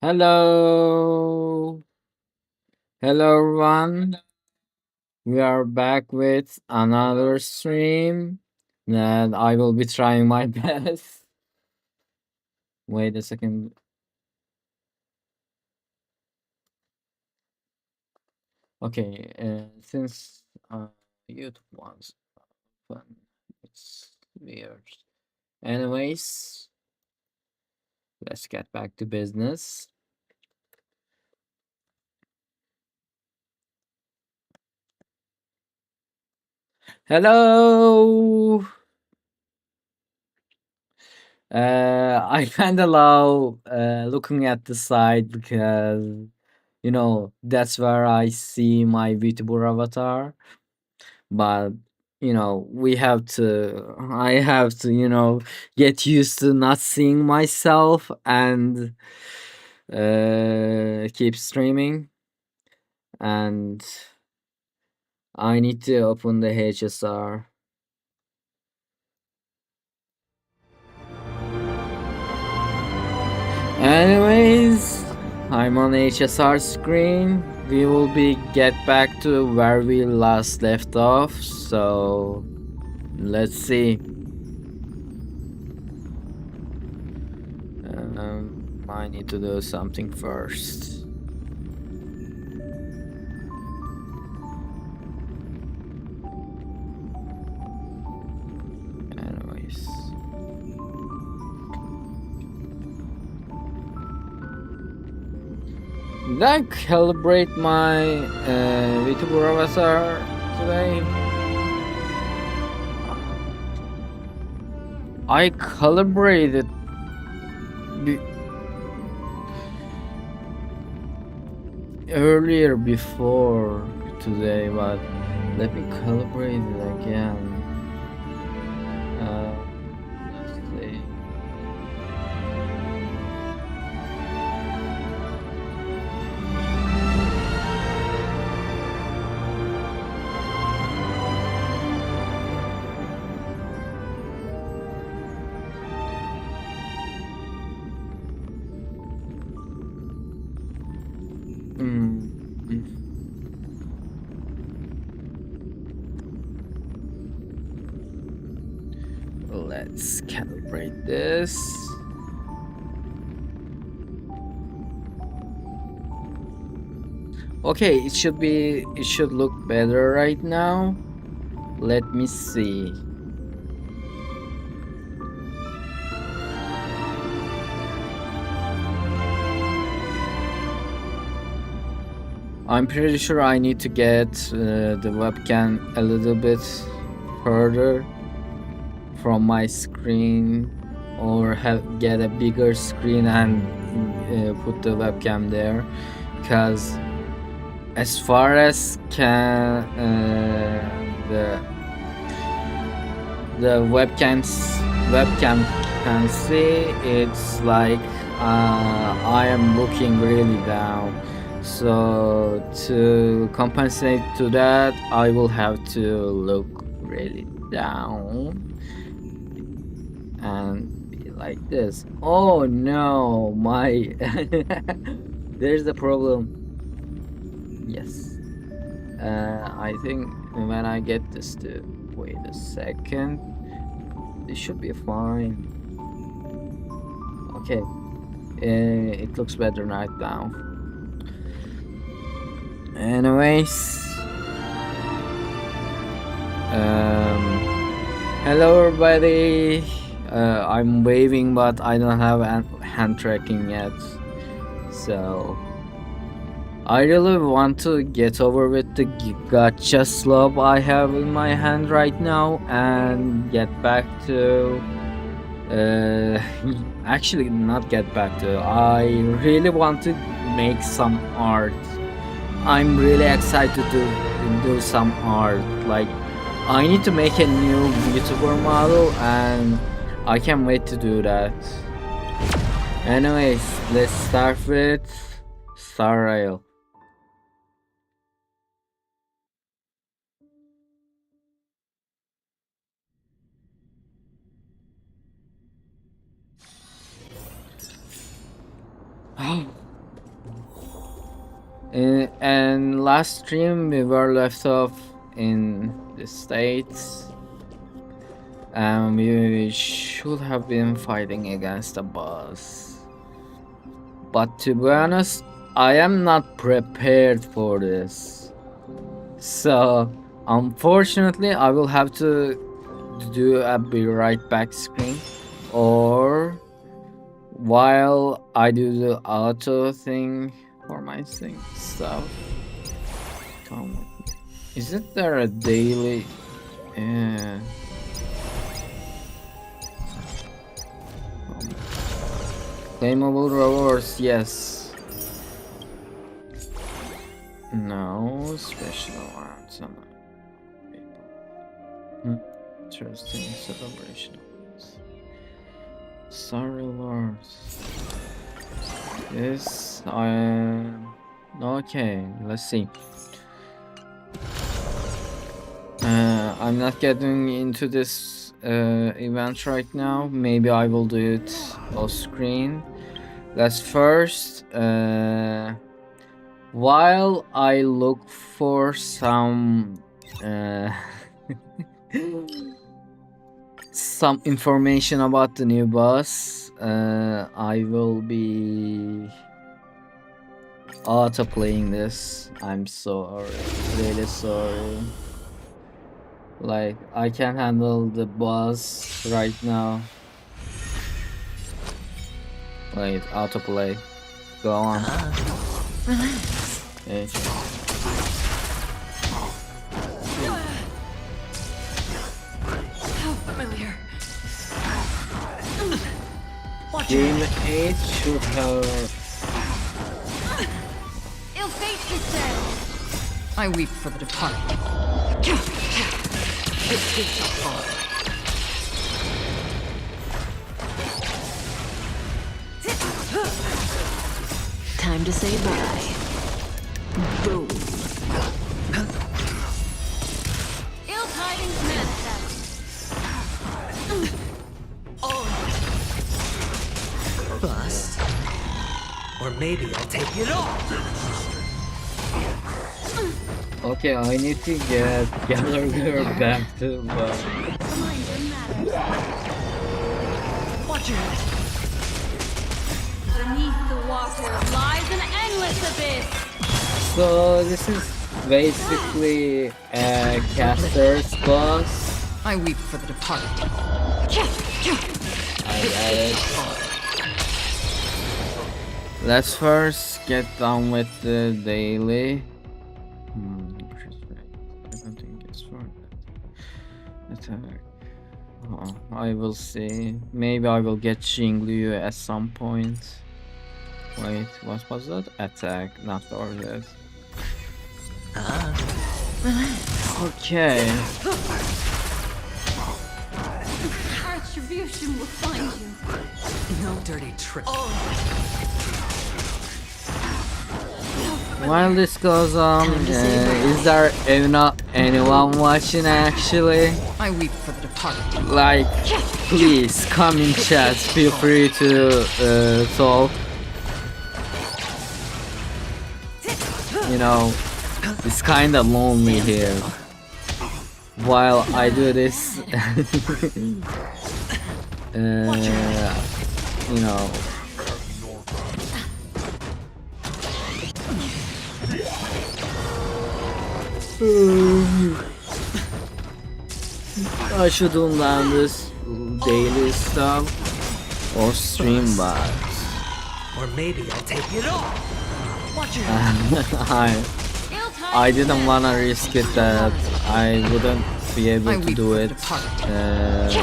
Hello, hello everyone. We are back with another stream that I will be trying my best. Wait a second. Okay, since YouTube wants fun, it's weird. Anyways, let's get back to business. Hello. I kind of love looking at the side because that's where I see my VTuber avatar. But I have to get used to not seeing myself and keep streaming. And I need to open the HSR. Anyways, I'm on HSR screen. We will be get back to where we last left off. So let's see. I need to do something first. Anyways. Did I calibrate my VTuber avatar today? I calibrated earlier before today, but let me calibrate it again. Let's see. Let's calibrate this. Okay, it should look better right now. Let me see. I'm pretty sure I need to get the webcam a little bit further from my screen, or get a bigger screen and put the webcam there, because as far as the webcam can see, it's like I am looking really down. So to compensate to that, I will have to look really down and be like this. Oh no, my there's the problem. Yes. I think when I get this to wait a second, this should be fine. Okay. It looks better right now. Anyways, hello everybody. I'm waving, but I don't have hand tracking yet, so I really want to get over with the gacha slob I have in my hand right now and get back to actually not get back to, I really want to make some art. I'm really excited to do some art. Like, I need to make a new VTuber model and I can't wait to do that. Anyways, let's start with Star Rail. And last stream we were left off in the States, and we should have been fighting against a boss. But to be honest, I am not prepared for this. So unfortunately I will have to do a be right back screen, or while I do the auto thing for my stuff. Come with me. Isn't there a daily? Yeah. Claimable rewards, yes. No special awards. Interesting celebration. Star rewards. This okay. Let's see. I'm not getting into this event right now. Maybe I will do it off screen. Let's first, while I look for some some information about the new boss, I will be auto playing this. I'm sorry, really sorry. Like, I can't handle the boss right now. Wait, autoplay. Go on. Relax. Okay. How familiar. Game 8 should have... Ill fate this day. I weep for the departed. This is a fall. Time to say bye. Boom. Ill tidings manifest. Bust. Or maybe I'll take it all. Okay, I need to gather her back to Reminder matters. Watch your head. Beneath the water lies an endless abyss. So this is basically a caster's boss. I weep for the departed. I got it. Let's first get done with the daily. I don't think it's for that. Attack. I will see. Maybe I will get Xinglu at some point. Wait, what was that? Attack, not for that. Okay. Retribution will find you. No dirty trick. While this goes on, is there anyone watching actually? I weep for the departed. Like, please come in chat. Feel free to talk. You know, it's kind of lonely here. While I do this, you know. I shouldn't land this daily stuff or stream bots. Or maybe I'll take it all. Watch your I didn't wanna risk it that I wouldn't be able to do it, that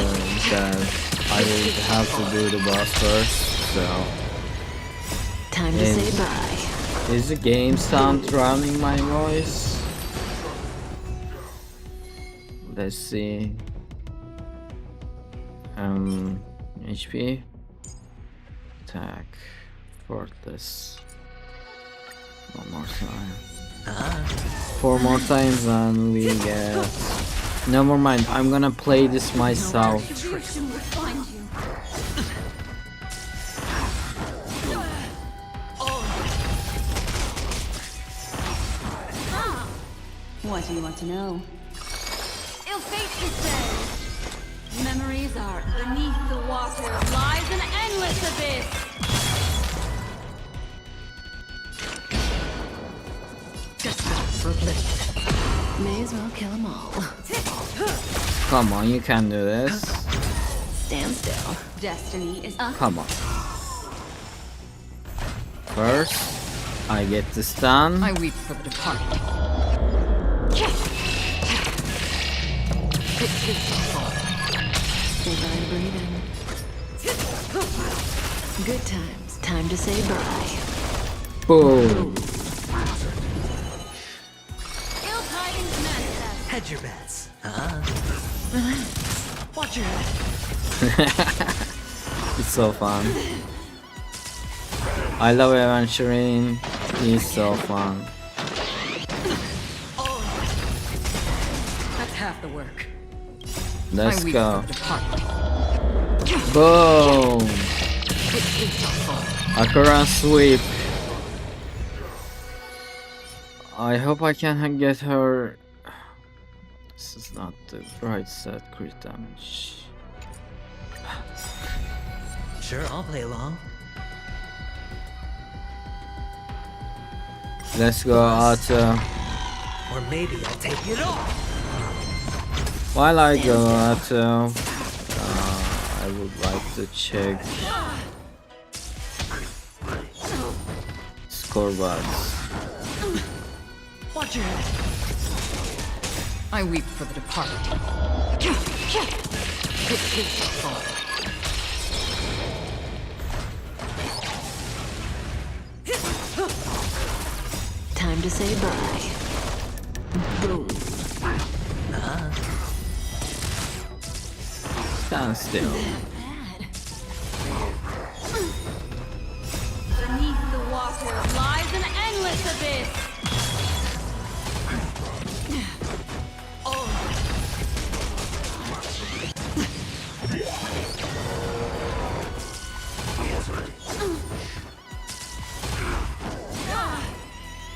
I would have to do the boss first, so... Time to say bye. Is the game sound drowning my voice? Let's see. HP. Attack. Fortress. One more time. 4 more times and we get... Never mind, I'm gonna play this myself. Retribution will find you. What do you want to know? Ill fate to say. Memories are beneath the water lies an endless abyss. Destined for oblivion. May as well kill them all. Come on, you can do this. Stand still. Destiny is up. Come on. First, I get this done. I weep for the departed. Stay by to breathe in. Good times. Time to say bye. Boom. Ill tidings manifest. Hedge your bets. Watch your head. It's so fun. I love adventuring. It's so fun. That's half the work. Let's I weep go. for the departed. Boom. Akira sweep. I hope I can get her. This is not the right set crit damage. Sure, I'll play along. Let's go Auto. Or maybe I'll take it all. While I go Auto, I would like to check scoreboards. Watch your head. I weep for the departed. Time to say bye. Boom. Stand still. Beneath the water lies an endless abyss.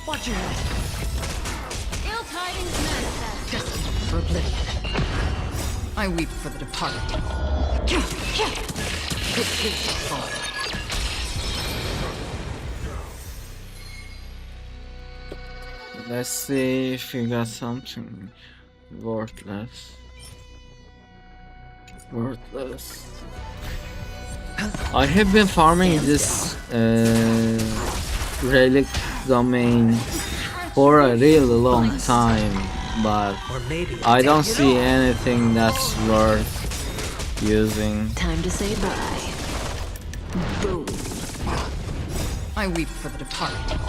Watch your head. Ill tidings manifest. Destined for oblivion. I weep for the departed. Let's see if you got something worthless. Worthless. I have been farming this relic domain for a really long time, but Or maybe I don't take it see all. anything that's worth using. Time to say bye. Boom. I weep for the departed.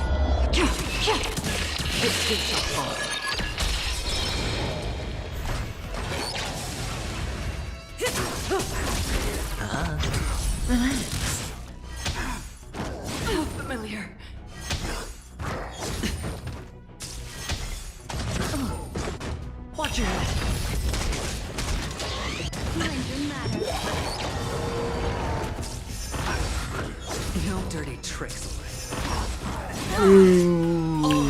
Relax. Familiar. Watch your head. No dirty tricks. Ill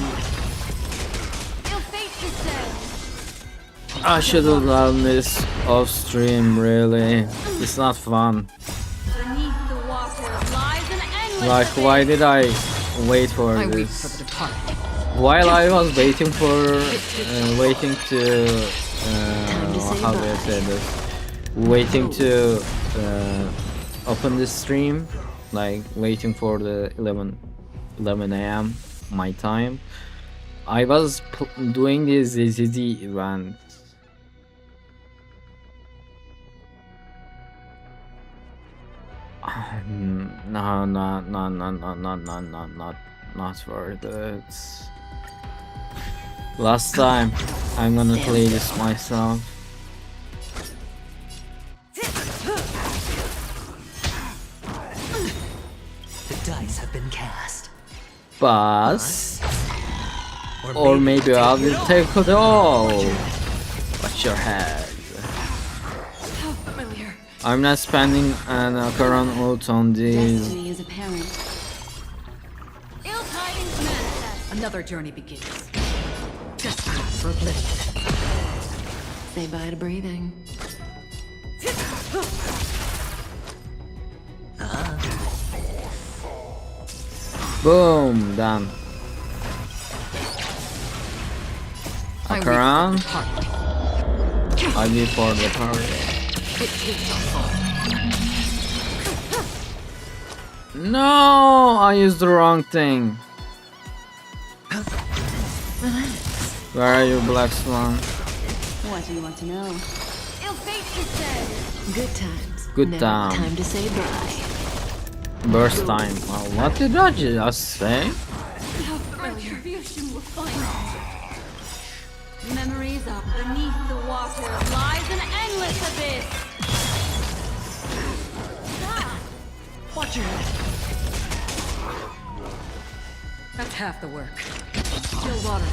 fate to say. I should have done this off stream, really. It's not fun. Beneath the water lies an endless Like, why did I wait for I weep for this? the departed. While I was waiting for, waiting to, how do I say this? Waiting to open this stream, like waiting for the 11 a.m. my time. I was doing this ZZD event. No, not worth it. Last time, I'm gonna play this myself. The dice have been cast. But or maybe I take it will all. take it all. Watch your head. How familiar. I'm not spending an current ult on these. Destiny is apparent. Ill tidings manifest. Another journey begins. Destiny. Say bye to breathing. Boom, done. Look around. I leave for the party. No, I used the wrong thing. Where are you, Black Swan? What do you want to know? Ill fate, you say. Good times. Good Now, time. Time to say bye. Burst time. What did I just say? Retribution will find you. Memories are beneath the water. Lies an endless abyss. Stop. Watch your head. That's half the work. Still water.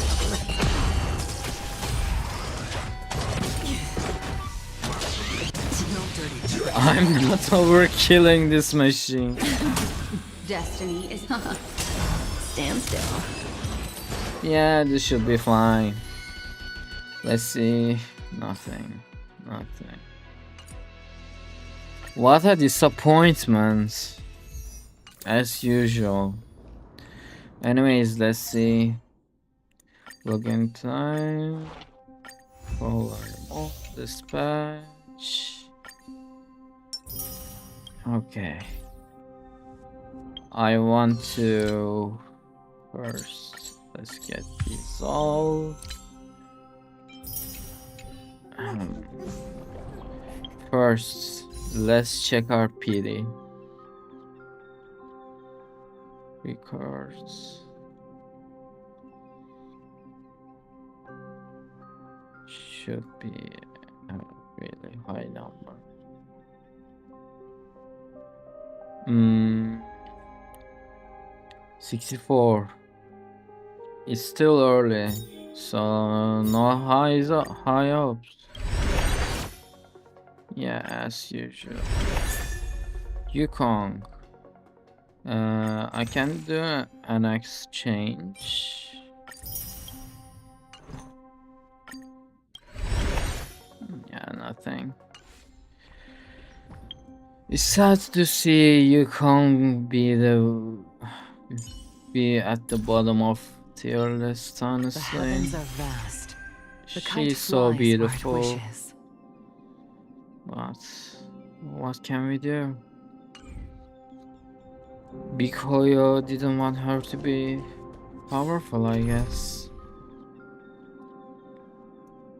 No dirty trick. I'm not over killing this machine. Destiny is stand still. Yeah, this should be fine. Let's see. Nothing. Nothing. What a disappointment. As usual. Anyways, let's see. Login time. Forward dispatch. Okay. I want to first let's get these all. First, let's check our PD. Records. Should be a really high number. 64. It's still early, so no high ups. Yeah, as usual. Yukong. I can do an exchange. Yeah, nothing. It's sad to see Yukong be at the bottom of tier list, The honestly. heavens are vast. The kite She's so flies where it beautiful. wishes. But what can we do? Bikoyo didn't want her to be powerful, I guess.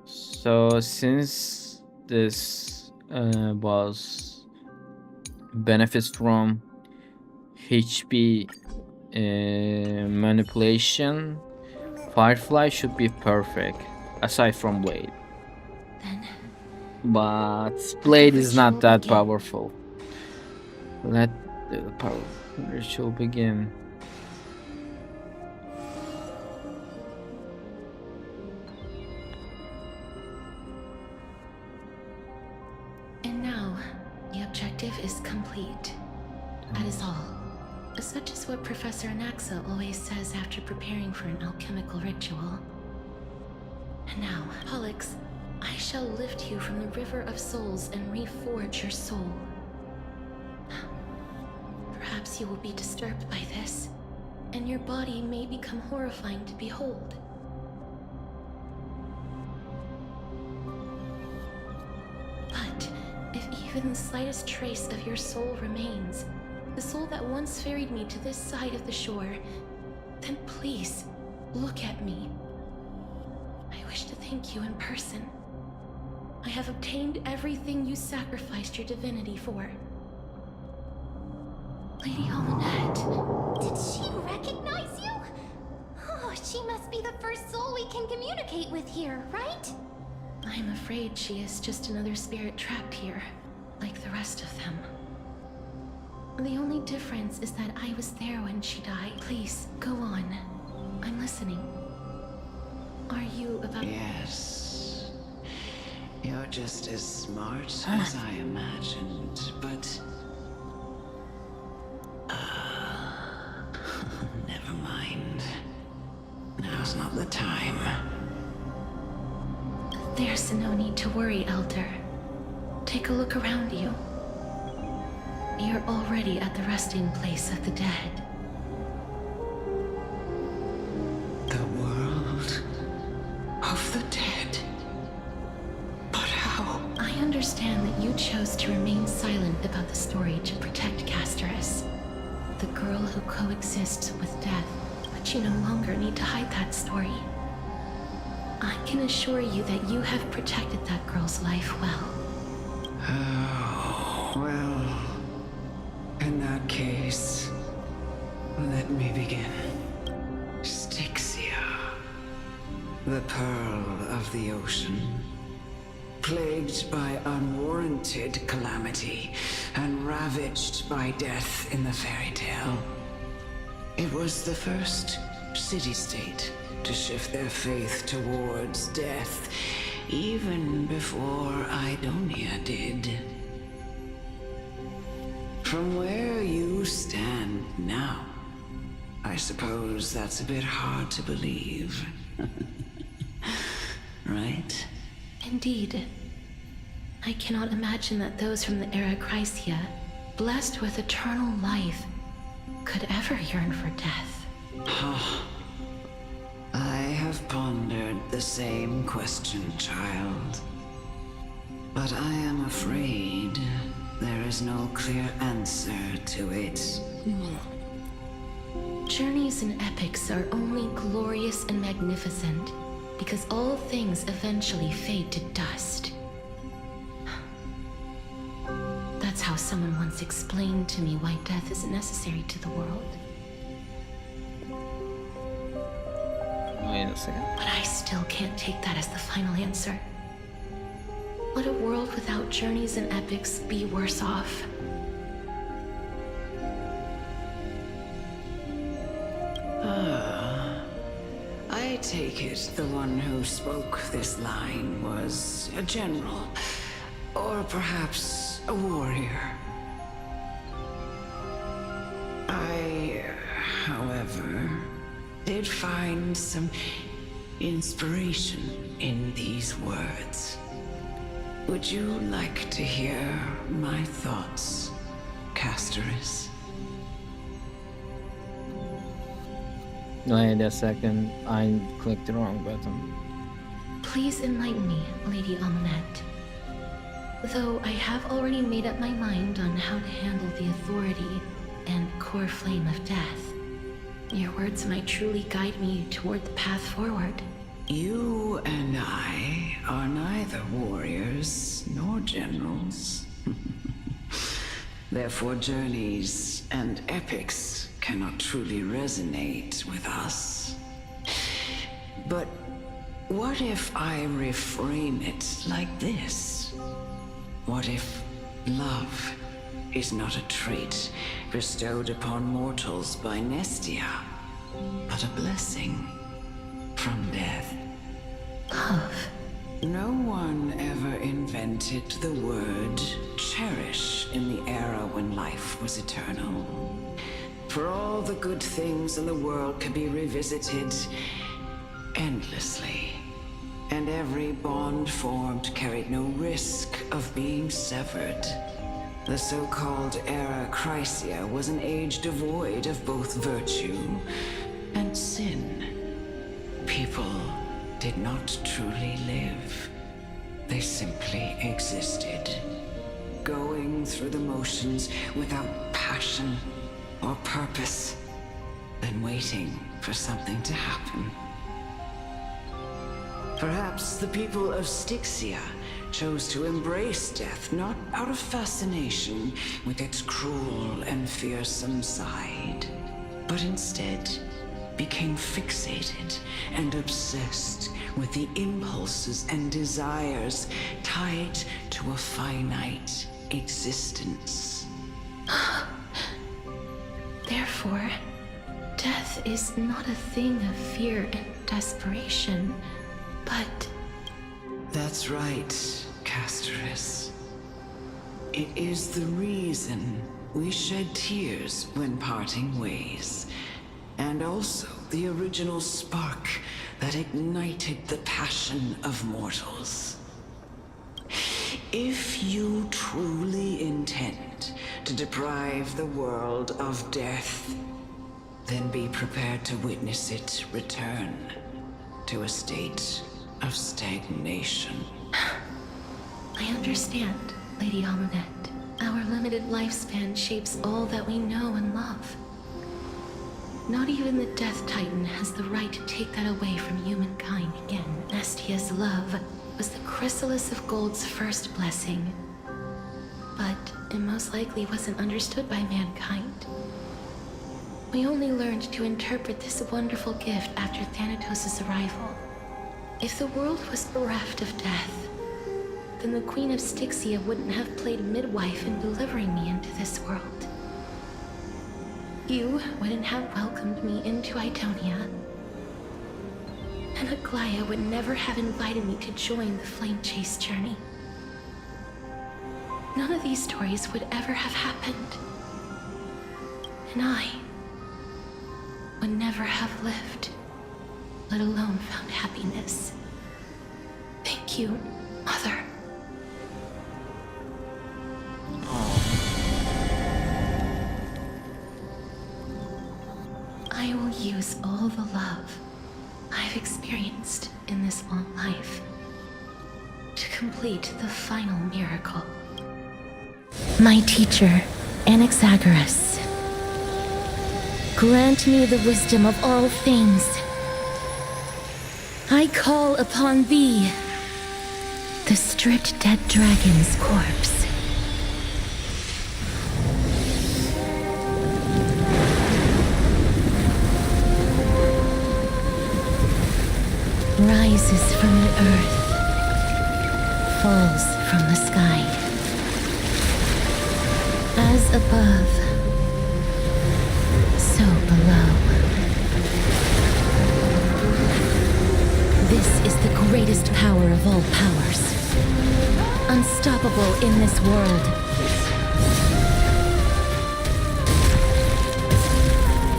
So since this boss benefits from HP manipulation, Firefly should be perfect, aside from Blade. Then But Blade is not that powerful. Let the power ritual begin. And now, the objective is complete. That is all. Such is what Professor Anaxa always says after preparing for an alchemical ritual. And now, Pollux, I shall lift you from the river of souls and reforge your soul. Perhaps you will be disturbed by this, and your body may become horrifying to behold. But if even the slightest trace of your soul remains, the soul that once ferried me to this side of the shore, then please, look at me. I wish to thank you in person. I have obtained everything you sacrificed your divinity for. Lady Almanette. Did she recognize you? Oh, she must be the first soul we can communicate with here, right? I'm afraid she is just another spirit trapped here, like the rest of them. The only difference is that I was there when she died. Please, go on. I'm listening. Are you about— Yes. You're just as smart as I imagined, but... never mind. Now's not the time. There's no need to worry, Elder. Take a look around you. You're already at the resting place of the dead. The world of the dead. But how? I understand that you chose to remain silent about the story to protect Casterus, the girl who coexists with death, but you no longer need to hide that story. I can assure you that you have protected that girl's life well. Oh, well, in that case, let me begin. Styxia, the pearl of the ocean, plagued by unwarranted calamity and ravaged by death in the fairy tale. It was the first city-state to shift their faith towards death, even before Idonia did. From where you stand now, I suppose that's a bit hard to believe. Right? Indeed. I cannot imagine that those from the Era Chrysia, blessed with eternal life, could ever yearn for death. I have pondered the same question, child. But I am afraid there is no clear answer to it. Journeys and epics are only glorious and magnificent because all things eventually fade to dust. That's how someone once explained to me why death is necessary to the world. Wait a second. But I still can't take that as the final answer. Would a world without journeys and epics be worse off? I take it the one who spoke this line was a general, or perhaps a warrior. I, however, did find some inspiration in these words. Would you like to hear my thoughts, Casterus? Wait a second, I clicked the wrong button. Please enlighten me, Lady Amonette. Though I have already made up my mind on how to handle the authority and core flame of death, your words might truly guide me toward the path forward. You and I are neither warriors nor generals. Therefore, journeys and epics cannot truly resonate with us. But what if I reframe it like this? What if love is not a trait bestowed upon mortals by Nestia, but a blessing from death? Love. No one ever invented the word cherish in the era when life was eternal. For all the good things in the world could be revisited endlessly, and every bond formed carried no risk of being severed. The so-called Era Chrysia was an age devoid of both virtue and sin. People did not truly live. They simply existed, going through the motions without passion or purpose, then waiting for something to happen. Perhaps the people of Styxia chose to embrace death not out of fascination with its cruel and fearsome side, but instead became fixated and obsessed with the impulses and desires tied to a finite existence. Therefore, death is not a thing of fear and desperation, but... That's right, Casterus. It is the reason we shed tears when parting ways, and also the original spark that ignited the passion of mortals. If you truly intend to deprive the world of death, then be prepared to witness it return to a state of stagnation. I understand, Lady Amunet. Our limited lifespan shapes all that we know and love. Not even the Death Titan has the right to take that away from humankind again. Nestia's love was the chrysalis of Gold's first blessing. But it most likely wasn't understood by mankind. We only learned to interpret this wonderful gift after Thanatos' arrival. If the world was bereft of death, then the Queen of Styxia wouldn't have played midwife in delivering me into this world. You wouldn't have welcomed me into Idonia. And Aglaya would never have invited me to join the Flame Chase journey. None of these stories would ever have happened. And I would never have lived, let alone found happiness. Thank you, Mother. I will use all the love I've experienced in this long life to complete the final miracle. My teacher, Anaxagoras, grant me the wisdom of all things. I call upon thee, the stripped dead dragon's corpse. Rises from the earth, falls from the sky. As above, so below. This is the greatest power of all powers. Unstoppable in this world.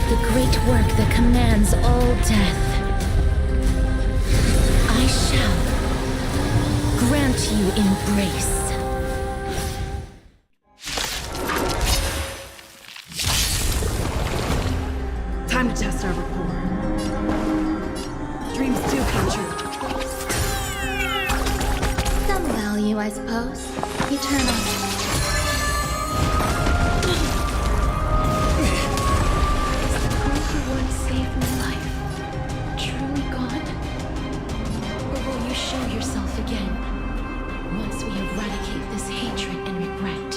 The great work that commands all death. I shall grant you embrace. Time to test our rapport. Dreams do come true. Some value, I suppose. Eternal. Is the girl who once saved my life truly gone? Or will you show yourself again once we eradicate this hatred and regret?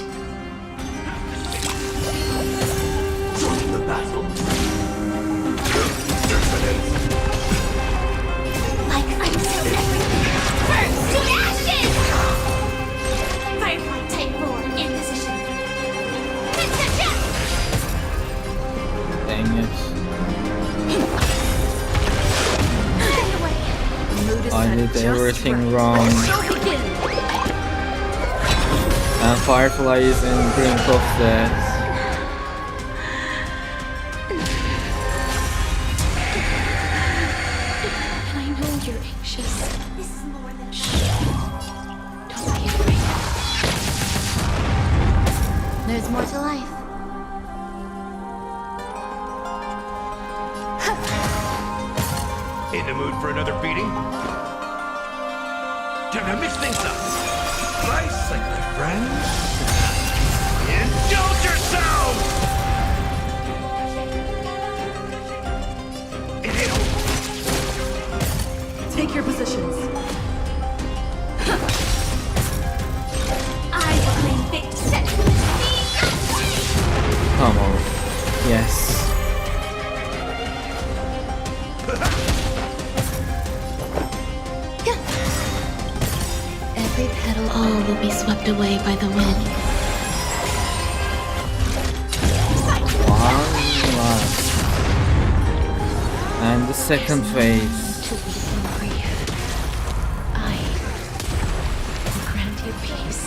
Join the battle. Like until everything burns to ashes! Firefly type roar in position. Cha-cha-cha! Dang it. Stay away. Mood is I set did just everything right. wrong. So begin. And Firefly is in brink of death. And I know you're anxious. This is more than Don't be afraid. There's more to life. In the mood for another beating? Time to mix things up. Slice like my friends. Indulge yourself! Inhale. Take your positions. I will claim victory. Come on. Yes. Every petal, all will be swept away by the wind. One last. And the second phase. To weep in grief. I will grant you peace.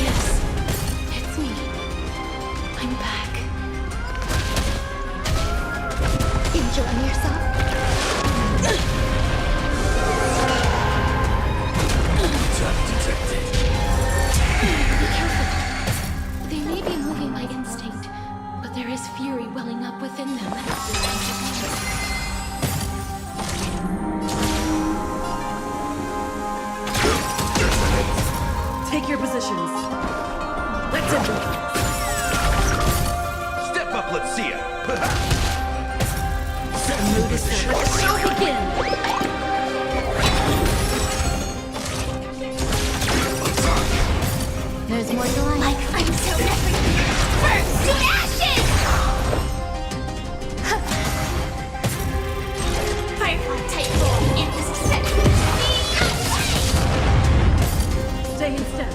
Yes, it's me. I'm back. Enjoying yourself? Take your positions. Let's end it. Step up, let's see ya. The mood is set. Let the show begin. There's more to life. Like until everything burns to ashes! Firefly type 4 and this set. Stay in step.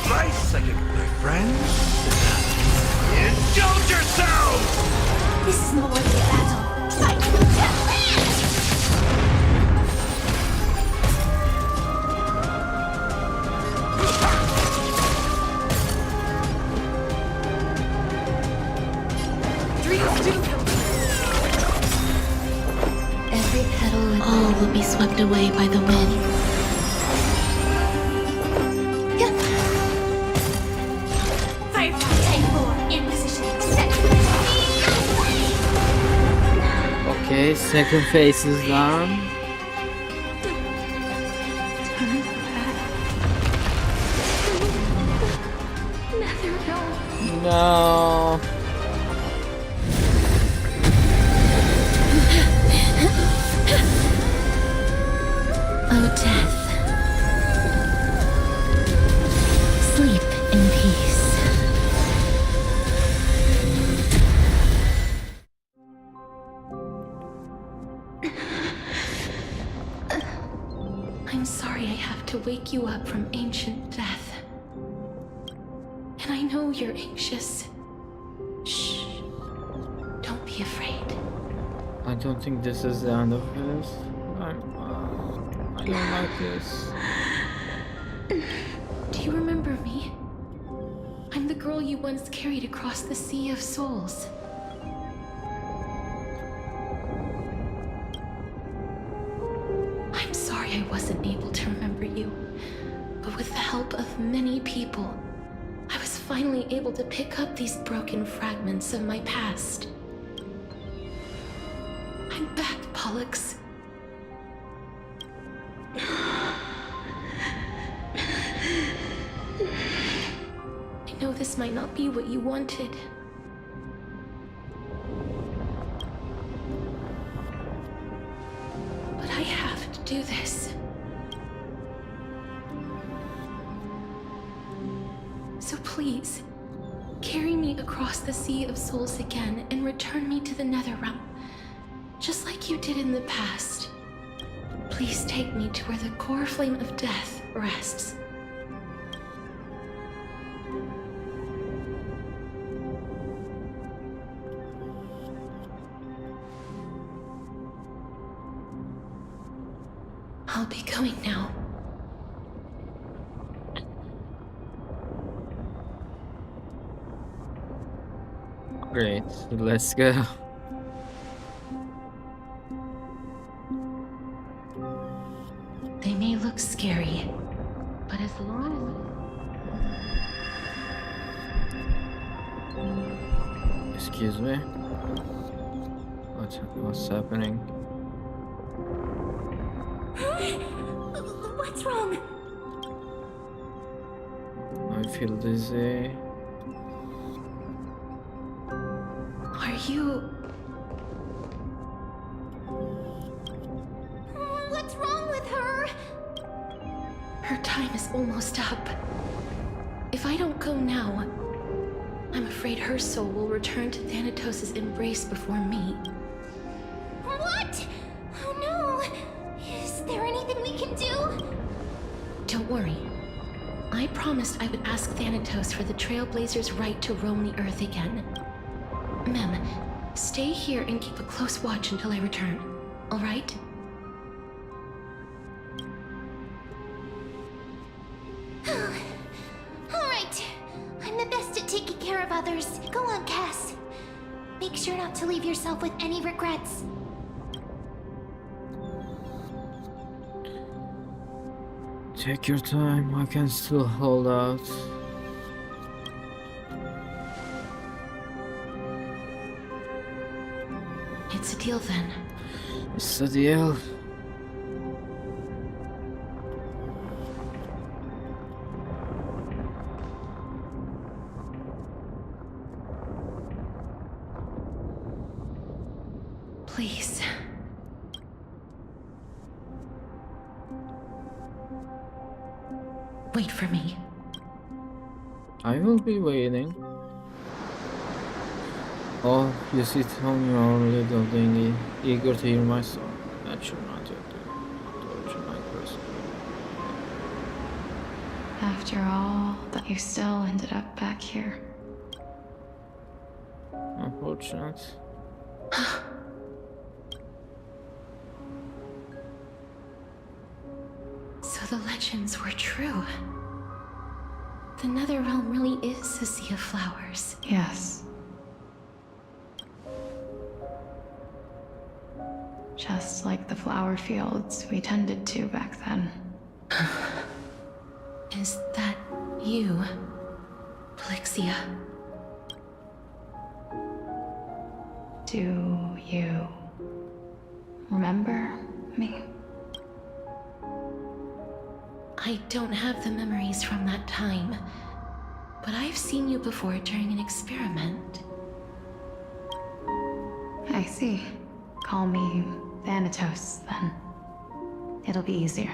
My second, my friends. Indulge yourselves! This is no worthy battle. Fight to land! Dreams do come true. Every petal and all will be swept away by the wind. Firefly type 4 in position. Set. Okay, second phase is done. No. Oh, death. Sleep in peace. I'm sorry I have to wake you up from ancient death. And I know you're anxious. Shh. Don't be afraid. I don't think this is the end of this. I don't like this. Do you remember me? I'm the girl you once carried across the Sea of Souls. I'm sorry I wasn't able to remember you, but with the help of many people, I was finally able to pick up these broken fragments of my past. I'm back, Pollux. I know this might not be what you wanted. But I have to do this. So please, carry me across the Sea of Souls again and return me to the Netherrealm, just like you did in the past. Please take me to where the core flame of death rests. I'll be going now. Great, let's go. They may look scary, but as long Excuse me. What's happening? What's wrong? I feel dizzy. Are you... What's wrong with her? Her time is almost up. If I don't go now, I'm afraid her soul will return to Thanatos' embrace before me. What? Oh no! Is there anything we can do? Don't worry. I promised I would ask Thanatos for the Trailblazers' right to roam the Earth again. Mem, stay here and keep a close watch until I return, all right? Alright. I'm the best at taking care of others. Go on, Cass. Make sure not to leave yourself with any regrets. Take your time, I can still hold out. It's a deal then. It's a deal. Please. Wait for me. I will be waiting. Oh, you sit on your little dinghy, eager to hear my song. That should not yet do. Torture my person. After all, that you still ended up back here. Unfortunate. So the legends were true. The Netherrealm really is a sea of flowers. Yes. Just like the flower fields we tended to back then. Is that you, Plixia? Do you remember me? I don't have the memories from that time, but I've seen you before during an experiment. I see. Call me Thanatos, then. It'll be easier.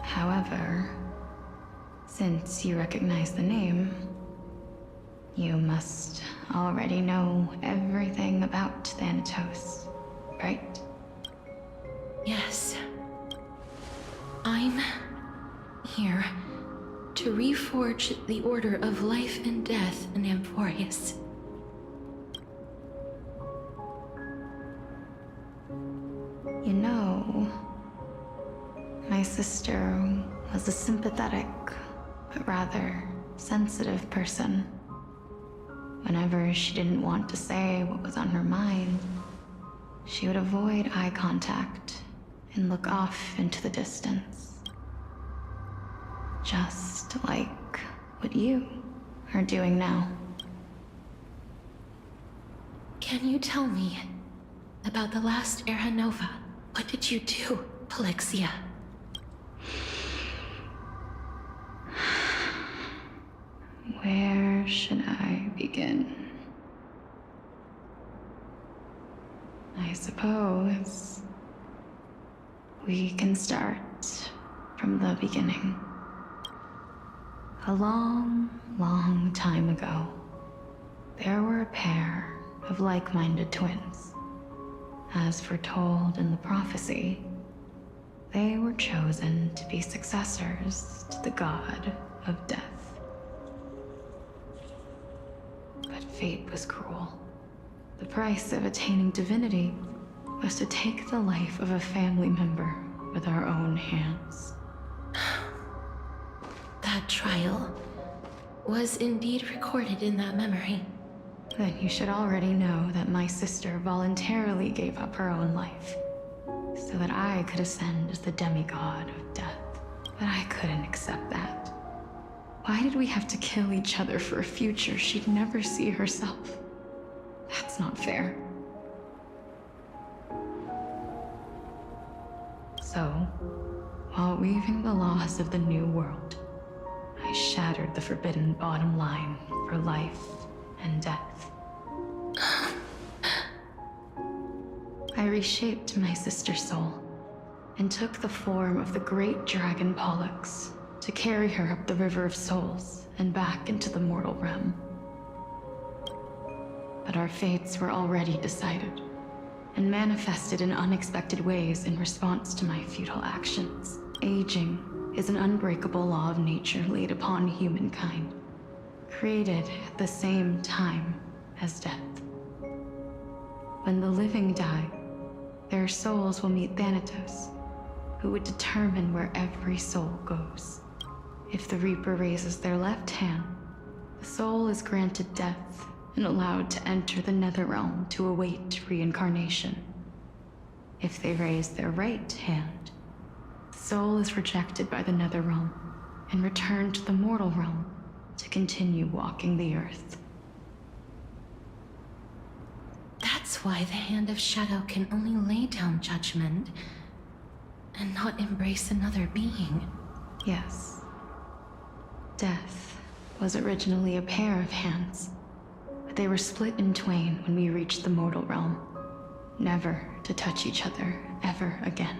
However, since you recognize the name, you must already know everything about Thanatos, right? Yes. I'm here to reforge the order of life and death in Amphorius. You know, my sister was a sympathetic, but rather sensitive person. Whenever she didn't want to say what was on her mind, she would avoid eye contact and look off into the distance. Just like what you are doing now. Can you tell me about the last Era Nova? What did you do, Plixia? Where should I begin? I suppose we can start from the beginning. A long, long time ago, there were a pair of like-minded twins. As foretold in the prophecy, they were chosen to be successors to the god of death. But fate was cruel. The price of attaining divinity was to take the life of a family member with our own hands. That trial was indeed recorded in that memory. Then you should already know that my sister voluntarily gave up her own life so that I could ascend as the demigod of death. But I couldn't accept that. Why did we have to kill each other for a future she'd never see herself? That's not fair. So, while weaving the laws of the new world, I shattered the forbidden bottom line for life and death. I reshaped my sister's soul and took the form of the great dragon Pollux to carry her up the River of Souls and back into the mortal realm. But our fates were already decided and manifested in unexpected ways in response to my futile actions. Aging is an unbreakable law of nature laid upon humankind, created at the same time as death. When the living die, their souls will meet Thanatos, who would determine where every soul goes. If the Reaper raises their left hand, the soul is granted death and allowed to enter the Netherrealm to await reincarnation. If they raise their right hand, the soul is rejected by the Netherrealm and returned to the mortal realm to continue walking the earth. That's why the Hand of Shadow can only lay down judgment and not embrace another being. Yes. Death was originally a pair of hands, but they were split in twain when we reached the mortal realm, never to touch each other ever again.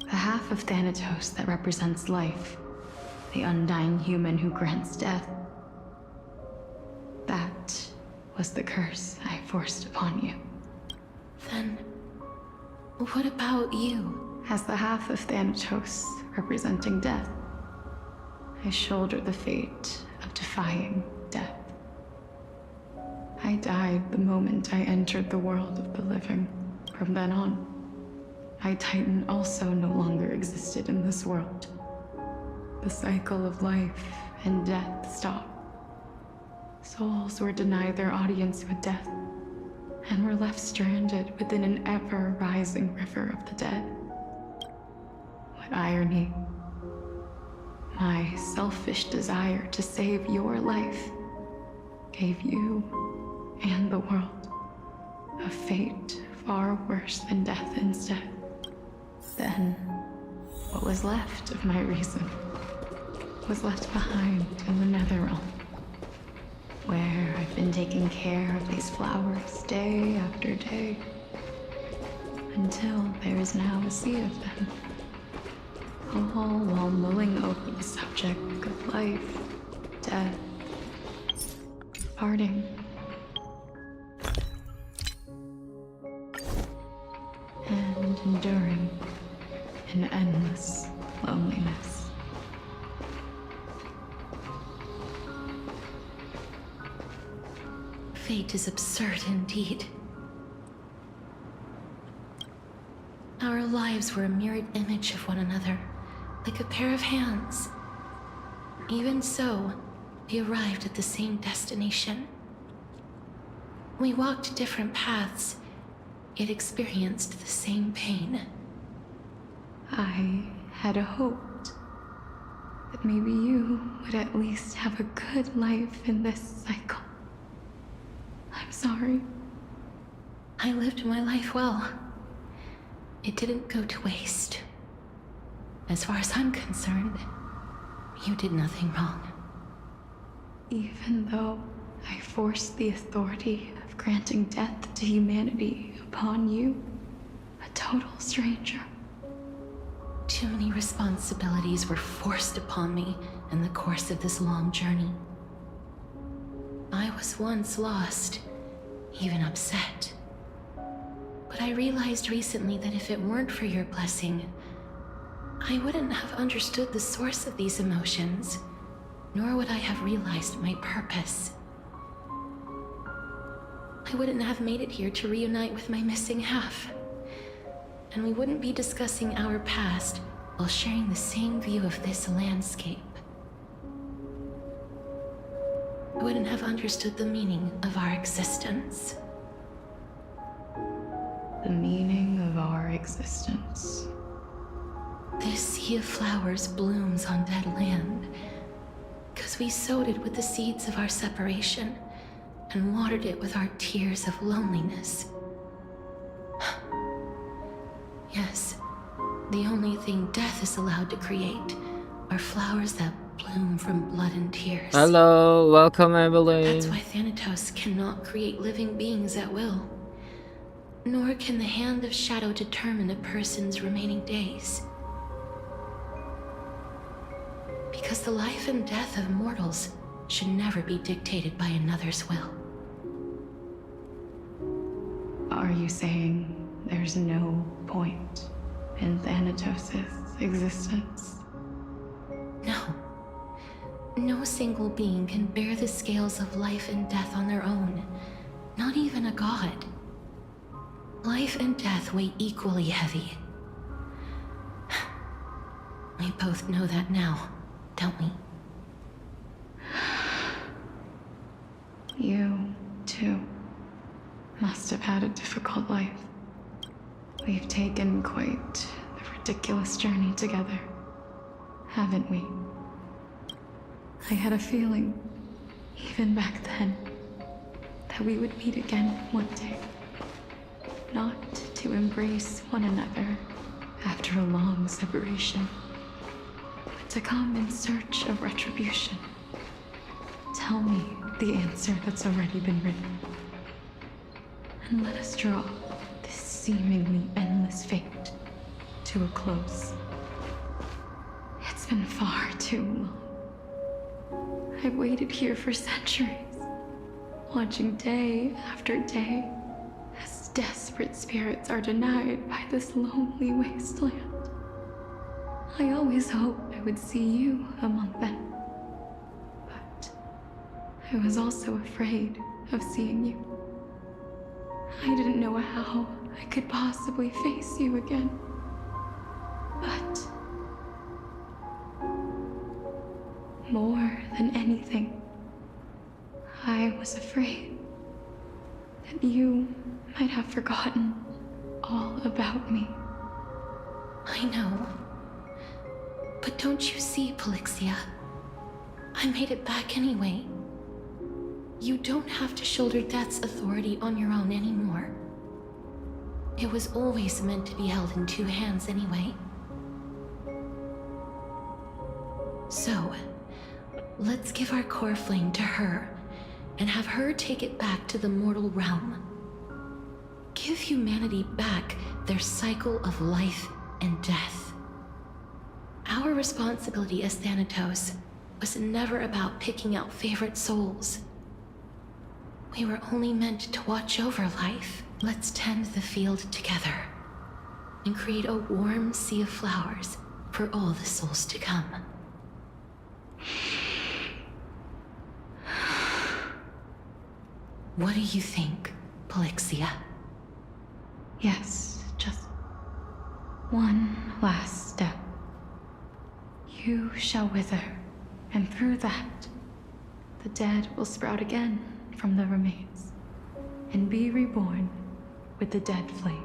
The half of Thanatos that represents life, the undying human who grants death, that was the curse I forced upon you. Then, what about you? As the half of Thanatos representing death, I shoulder the fate of defying death. I died the moment I entered the world of the living. From then on, my Titan also no longer existed in this world. The cycle of life and death stopped. Souls were denied their audience with death, and were left stranded within an ever-rising river of the dead. What irony. My selfish desire to save your life gave you and the world a fate far worse than death instead. Then, what was left of my reason was left behind in the Netherrealm, where I've been taking care of these flowers day after day, until there is now a sea of them, all while mulling over the subject of life, death, parting, and enduring an endless loneliness. Fate is absurd indeed. Our lives were a mirrored image of one another, like a pair of hands. Even so, we arrived at the same destination. We walked different paths, yet experienced the same pain. I had hoped that maybe you would at least have a good life in this cycle. I'm sorry. I lived my life well. It didn't go to waste. As far as I'm concerned, you did nothing wrong. Even though I forced the authority of granting death to humanity upon you, a total stranger. Too many responsibilities were forced upon me in the course of this long journey. I was once lost, even upset. But I realized recently that if it weren't for your blessing, I wouldn't have understood the source of these emotions, nor would I have realized my purpose. I wouldn't have made it here to reunite with my missing half. And we wouldn't be discussing our past while sharing the same view of this landscape. I wouldn't have understood the meaning of our existence. The meaning of our existence. This sea of flowers blooms on dead land, because we sowed it with the seeds of our separation and watered it with our tears of loneliness. Yes, the only thing death is allowed to create are flowers that bloom from blood and tears. Hello, welcome Evelyn. That's why Thanatos cannot create living beings at will. Nor can the Hand of Shadow determine a person's remaining days. Because the life and death of mortals should never be dictated by another's will. Are you saying there's no point in Thanatos' existence? No. No single being can bear the scales of life and death on their own. Not even a god. Life and death weigh equally heavy. We both know that now, don't we? You, too, must have had a difficult life. We've taken quite the ridiculous journey together, haven't we? I had a feeling, even back then, that we would meet again one day. not to embrace one another after a long separation, but to come in search of retribution. Tell me the answer that's already been written, and let us draw this seemingly endless fate to a close. It's been far too long. I've waited here for centuries, watching day after day as desperate spirits are denied by this lonely wasteland. I always hoped I would see you among them, but I was also afraid of seeing you. I didn't know how I could possibly face you again, but more than anything, I was afraid that you might have forgotten all about me. I know. But don't you see, Polixia? I made it back anyway. You don't have to shoulder death's authority on your own anymore. It was always meant to be held in two hands anyway. So, let's give our core flame to her and have her take it back to the mortal realm. Give humanity back their cycle of life and death. Our responsibility as Thanatos was never about picking out favorite souls. We were only meant to watch over life. Let's tend the field together and create a warm sea of flowers for all the souls to come. What do you think, Polixia? Yes, just one last step. You shall wither, and through that, the dead will sprout again from the remains, and be reborn with the dead flame.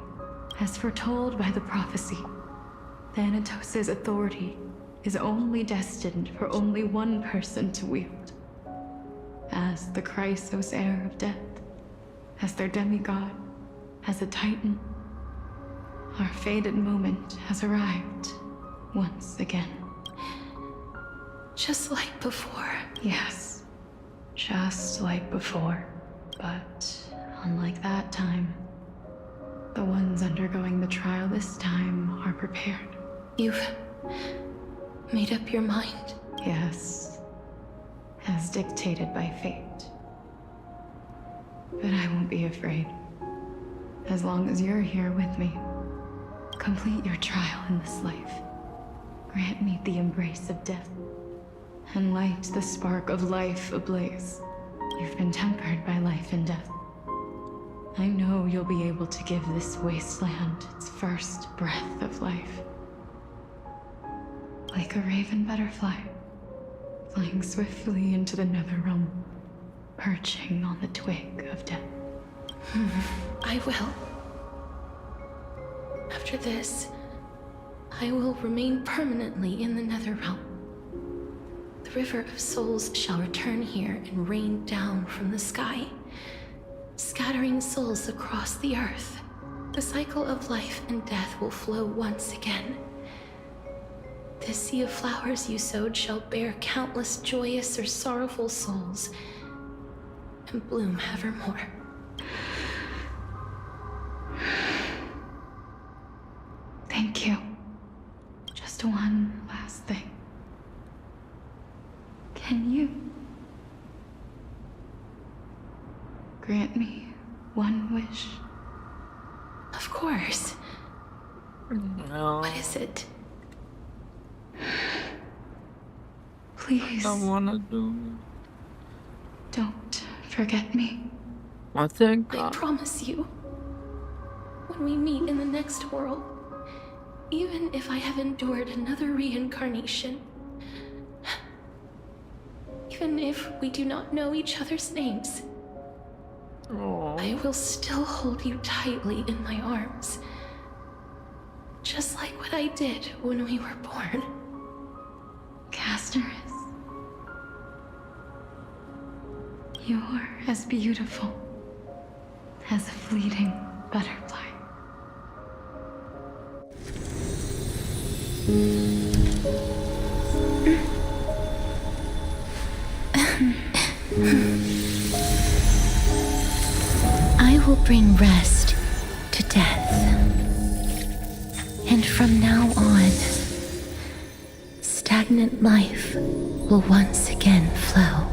As foretold by the prophecy, Thanatos' authority is only destined for only one person to wield. As the Chrysos heir of death, as their demigod, as a titan, our fated moment has arrived once again. Just like before. Yes, just like before. But unlike that time, the ones undergoing the trial this time are prepared. You've made up your mind? Yes, as dictated by fate. But I won't be afraid. As long as you're here with me, complete your trial in this life. Grant me the embrace of death, and light the spark of life ablaze. You've been tempered by life and death. I know you'll be able to give this wasteland its first breath of life. Like a raven butterfly, flying swiftly into the netherrealm, perching on the twig of death. I will. After this, I will remain permanently in the netherrealm. The river of souls shall return here and rain down from the sky, scattering souls across the earth. The cycle of life and death will flow once again. This sea of flowers you sowed shall bear countless joyous or sorrowful souls and bloom evermore. Thank you. Just one last thing. Can you grant me one wish? Of course. No, What is it? Please, I wanna do. don't forget me. I think I promise you, when we meet in the next world, even if I have endured another reincarnation, even if we do not know each other's names, I will still hold you tightly in my arms, just like what I did when we were born. Castoris, you're as beautiful as a fleeting butterfly. I will bring rest to death. And from now on, stagnant life will once again flow.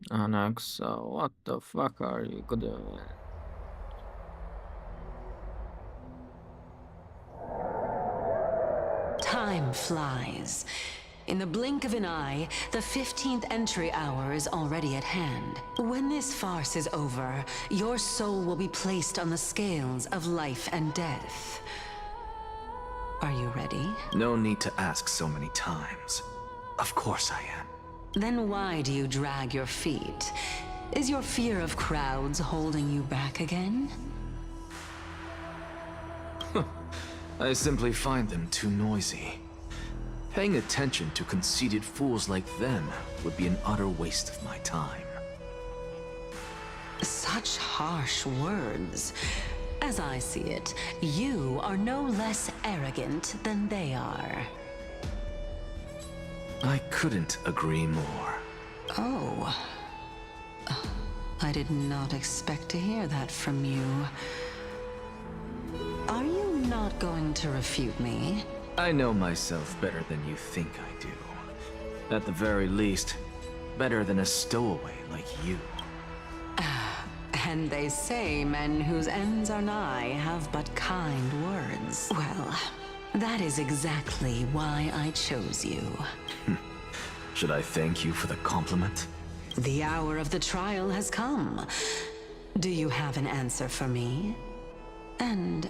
Anaxa, what the fuck are you doing? Time flies. In the blink of an eye, the 15th entry hour is already at hand. When this farce is over, your soul will be placed on the scales of life and death. Are you ready? No need to ask so many times. Of course I am. Then why do you drag your feet? Is your fear of crowds holding you back again? I simply find them too noisy. Paying attention to conceited fools like them would be an utter waste of my time. Such harsh words. As I see it, you are no less arrogant than they are. I couldn't agree more. Oh. I did not expect to hear that from you. Are you not going to refute me? I know myself better than you think I do. At the very least, better than a stowaway like you. And they say men whose ends are nigh have but kind words. Well, that is exactly why I chose you. Should I thank you for the compliment? The hour of the trial has come. Do you have an answer for me? And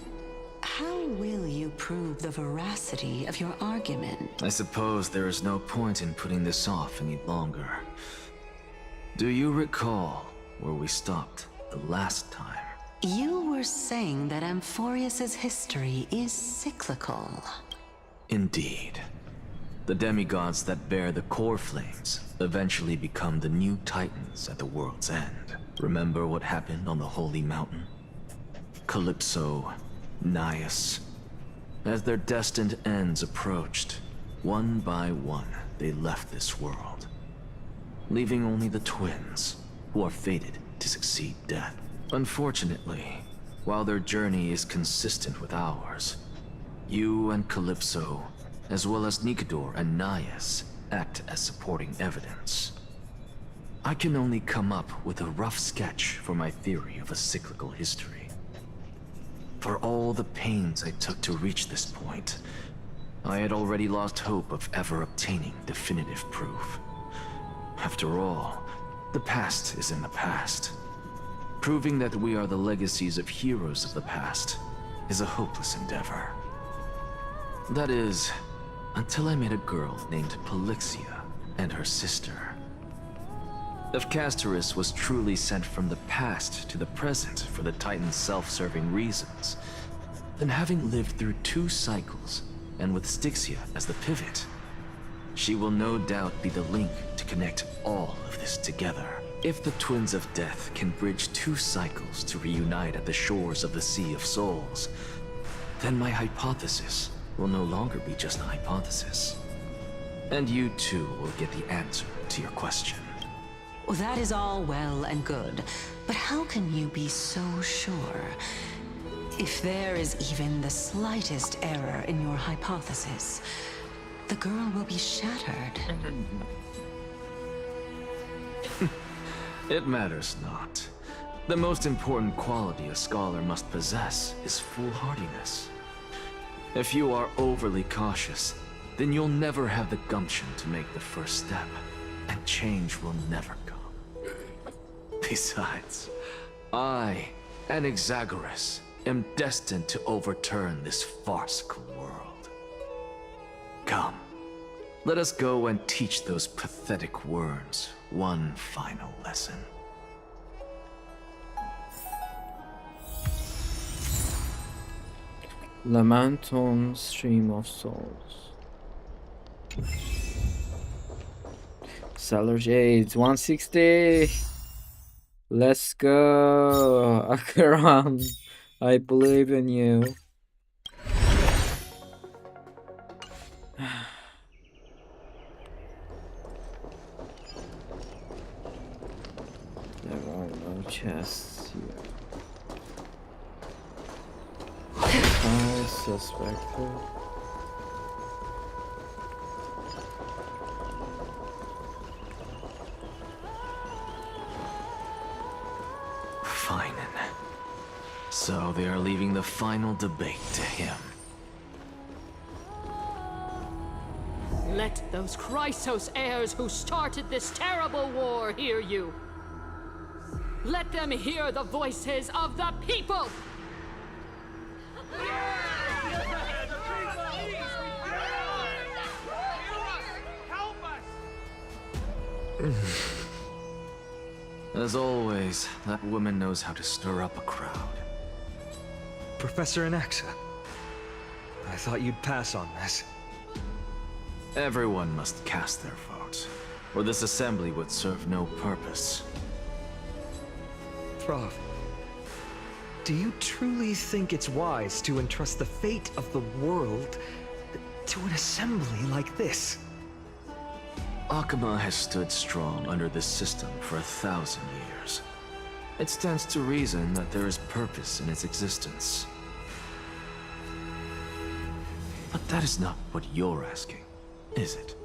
how will you prove the veracity of your argument? I suppose there is no point in putting this off any longer. Do you recall where we stopped the last time? You were saying that Amphorius's history is cyclical. Indeed. The demigods that bear the core flames eventually become the new titans at the world's end. Remember what happened on the Holy Mountain? Calypso, Naias. As their destined ends approached, one by one they left this world, leaving only the twins, who are fated to succeed death. Unfortunately, while their journey is consistent with ours, you and Calypso, as well as Nicodor and Naias, act as supporting evidence. I can only come up with a rough sketch for my theory of a cyclical history. For all the pains I took to reach this point, I had already lost hope of ever obtaining definitive proof. After all, the past is in the past. Proving that we are the legacies of heroes of the past is a hopeless endeavor. That is, until I met a girl named Polixia and her sister. If Castorus was truly sent from the past to the present for the Titan's self-serving reasons, then having lived through 2 cycles, and with Styxia as the pivot, she will no doubt be the link to connect all of this together. If the Twins of Death can bridge 2 cycles to reunite at the shores of the Sea of Souls, then my hypothesis will no longer be just a hypothesis. And you too will get the answer to your question. Well, that is all well and good, but how can you be so sure? If there is even the slightest error in your hypothesis, the girl will be shattered. It matters not. The most important quality a scholar must possess is foolhardiness. If you are overly cautious, then you'll never have the gumption to make the first step, and change will never come. Besides, I, Anaxagoras, am destined to overturn this farcical world. Come, let us go and teach those pathetic worms one final lesson. Lament on Stream of Souls. Salary 8, 160. Let's go, Akram. I believe in you. There are no chests here. Suspected. Fine. So they are leaving the final debate to him. Let those Chrysos heirs who started this terrible war hear you. Let them hear the voices of the people! As always, that woman knows how to stir up a crowd. Professor Anaxa, I thought you'd pass on this. Everyone must cast their vote, or this assembly would serve no purpose. Prof, do you truly think it's wise to entrust the fate of the world to an assembly like this? Akama has stood strong under this system for 1,000 years. It stands to reason that there is purpose in its existence. But that is not what you're asking, is it?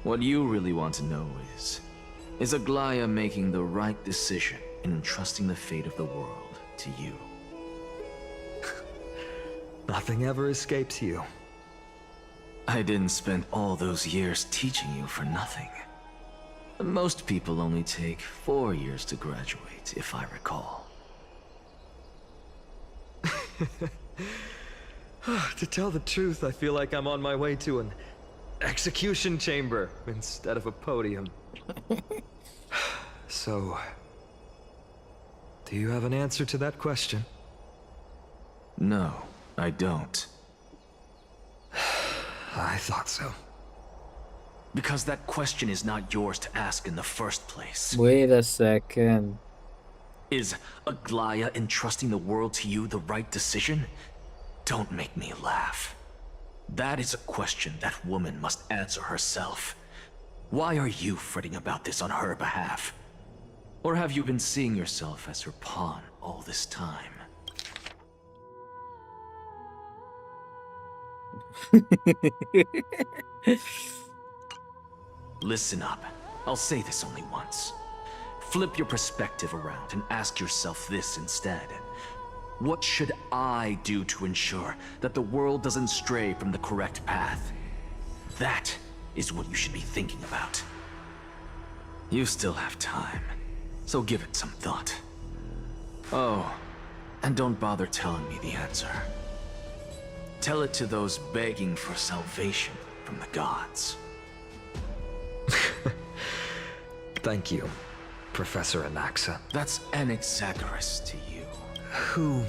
What you really want to know is Aglaya making the right decision in entrusting the fate of the world to you? Nothing ever escapes you. I didn't spend all those years teaching you for nothing. Most people only take 4 years to graduate, if I recall. To tell the truth, I feel like I'm on my way to an execution chamber instead of a podium. So, do you have an answer to that question? No, I don't. I thought so. Because that question is not yours to ask in the first place. Wait a second. Is Aglaya entrusting the world to you the right decision? Don't make me laugh. That is a question that woman must answer herself. Why are you fretting about this on her behalf? Or have you been seeing yourself as her pawn all this time? Listen up. I'll say this only once. Flip your perspective around and ask yourself this instead. What should I do to ensure that the world doesn't stray from the correct path? That is what you should be thinking about. You still have time, so give it some thought. Oh, and don't bother telling me the answer. Tell it to those begging for salvation from the gods. Thank you, Professor Anaxa. That's Anaxagoras to you. Who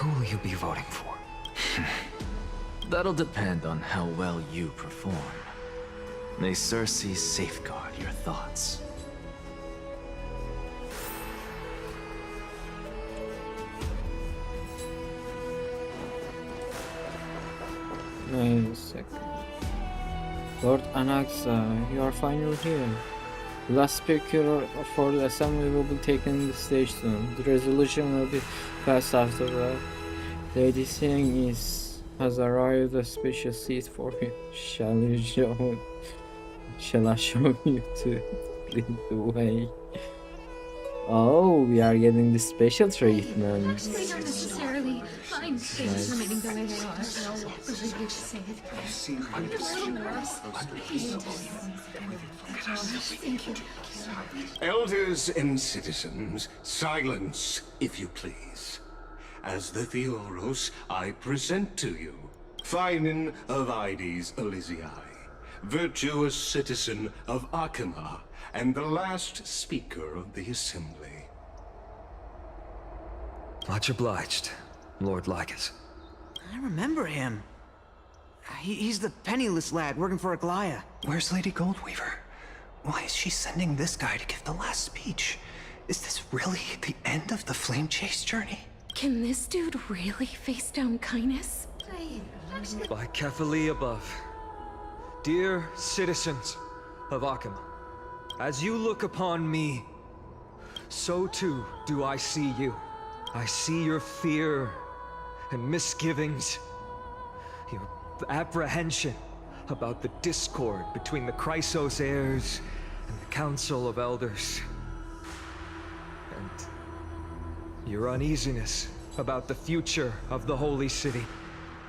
will you be voting for? That'll depend on how well you perform. May Circe safeguard your thoughts. Wait a second. Lord Anaxa, you are finally here. The last speaker for the assembly will be taking the stage soon. The resolution will be passed after that. Lady Singh has arrived a special seat for you. Shall I show you to lead the way? Oh, we are getting the special treatment. They don't necessarily find things remaining the way they are. I hate to say it, Thank you. Elders and citizens, silence, if you please. As the Theoros, I present to you Phinin of Ides Elysiae, virtuous citizen of Akama, and the last speaker of the assembly. Much obliged, Lord Lycus. I remember him. He's the penniless lad working for Aglaya. Where's Lady Goldweaver? Why is she sending this guy to give the last speech? Is this really the end of the Flame Chase journey? Can this dude really face down kindness? By Kefali above. Dear citizens of Akima, as you look upon me, so too do I see you. I see your fear and misgivings, your apprehension about the discord between the Chrysos heirs and the Council of Elders. And your uneasiness about the future of the Holy City.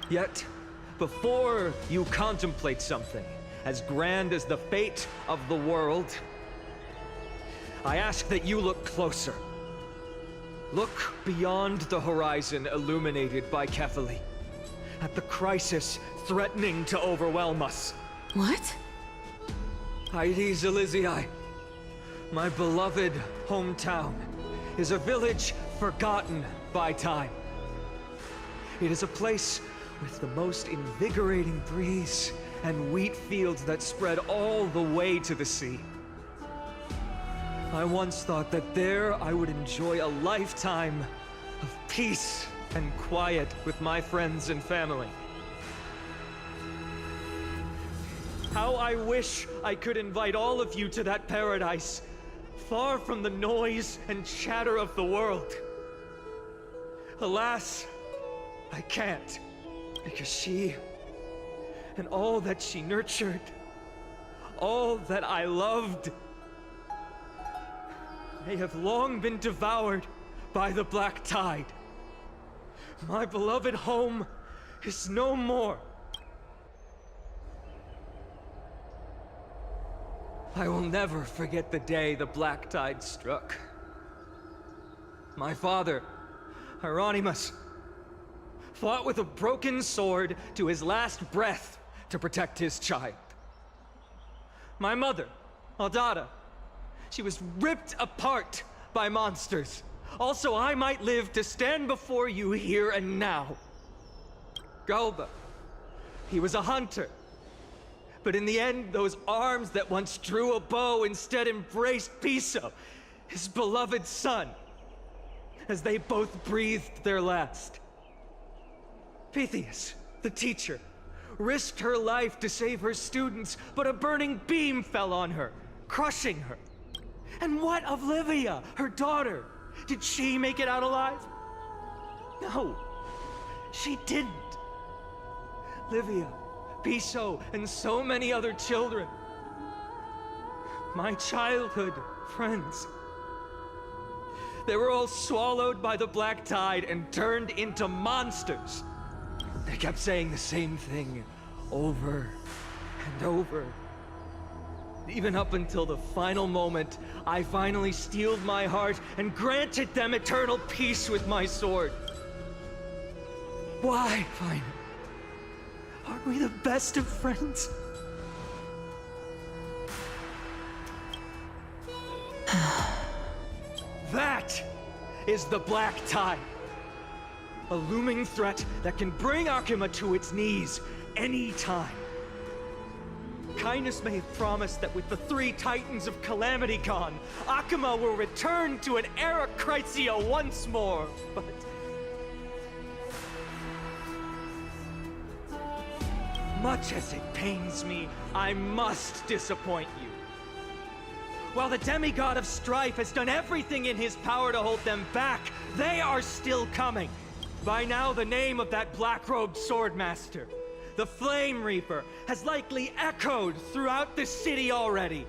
Yet, before you contemplate something as grand as the fate of the world, I ask that you look closer. Look beyond the horizon illuminated by Kefali, at the crisis threatening to overwhelm us. What? Hydes Elysiae, my beloved hometown, is a village forgotten by time. It is a place with the most invigorating breeze and wheat fields that spread all the way to the sea. I once thought that there I would enjoy a lifetime of peace and quiet with my friends and family. How I wish I could invite all of you to that paradise, far from the noise and chatter of the world. Alas, I can't, because she and all that she nurtured, all that I loved, they have long been devoured by the black tide. My beloved home is no more. I will never forget the day the black tide struck. My father, Hieronymus, fought with a broken sword to his last breath to protect his child. My mother, Aldada, she was ripped apart by monsters. Also, I might live to stand before you here and now. Galba, he was a hunter. But in the end, those arms that once drew a bow instead embraced Piso, his beloved son, as they both breathed their last. Pythias, the teacher, risked her life to save her students, but a burning beam fell on her, crushing her. And what of Livia, her daughter? Did she make it out alive? No, she didn't. Livia, Piso, and so many other children. My childhood friends. They were all swallowed by the black tide and turned into monsters. They kept saying the same thing over and over. Even up until the final moment, I finally steeled my heart and granted them eternal peace with my sword. Why, Fine? Aren't we the best of friends? That is the black tide. A looming threat that can bring Akima to its knees any time. Kindness may have promised that with the 3 Titans of Calamity gone, Akima will return to an era Chrysia once more, but... much as it pains me, I must disappoint you. While the demigod of strife has done everything in his power to hold them back, they are still coming. By now, the name of that black-robed swordmaster, the Flame Reaper, has likely echoed throughout the city already.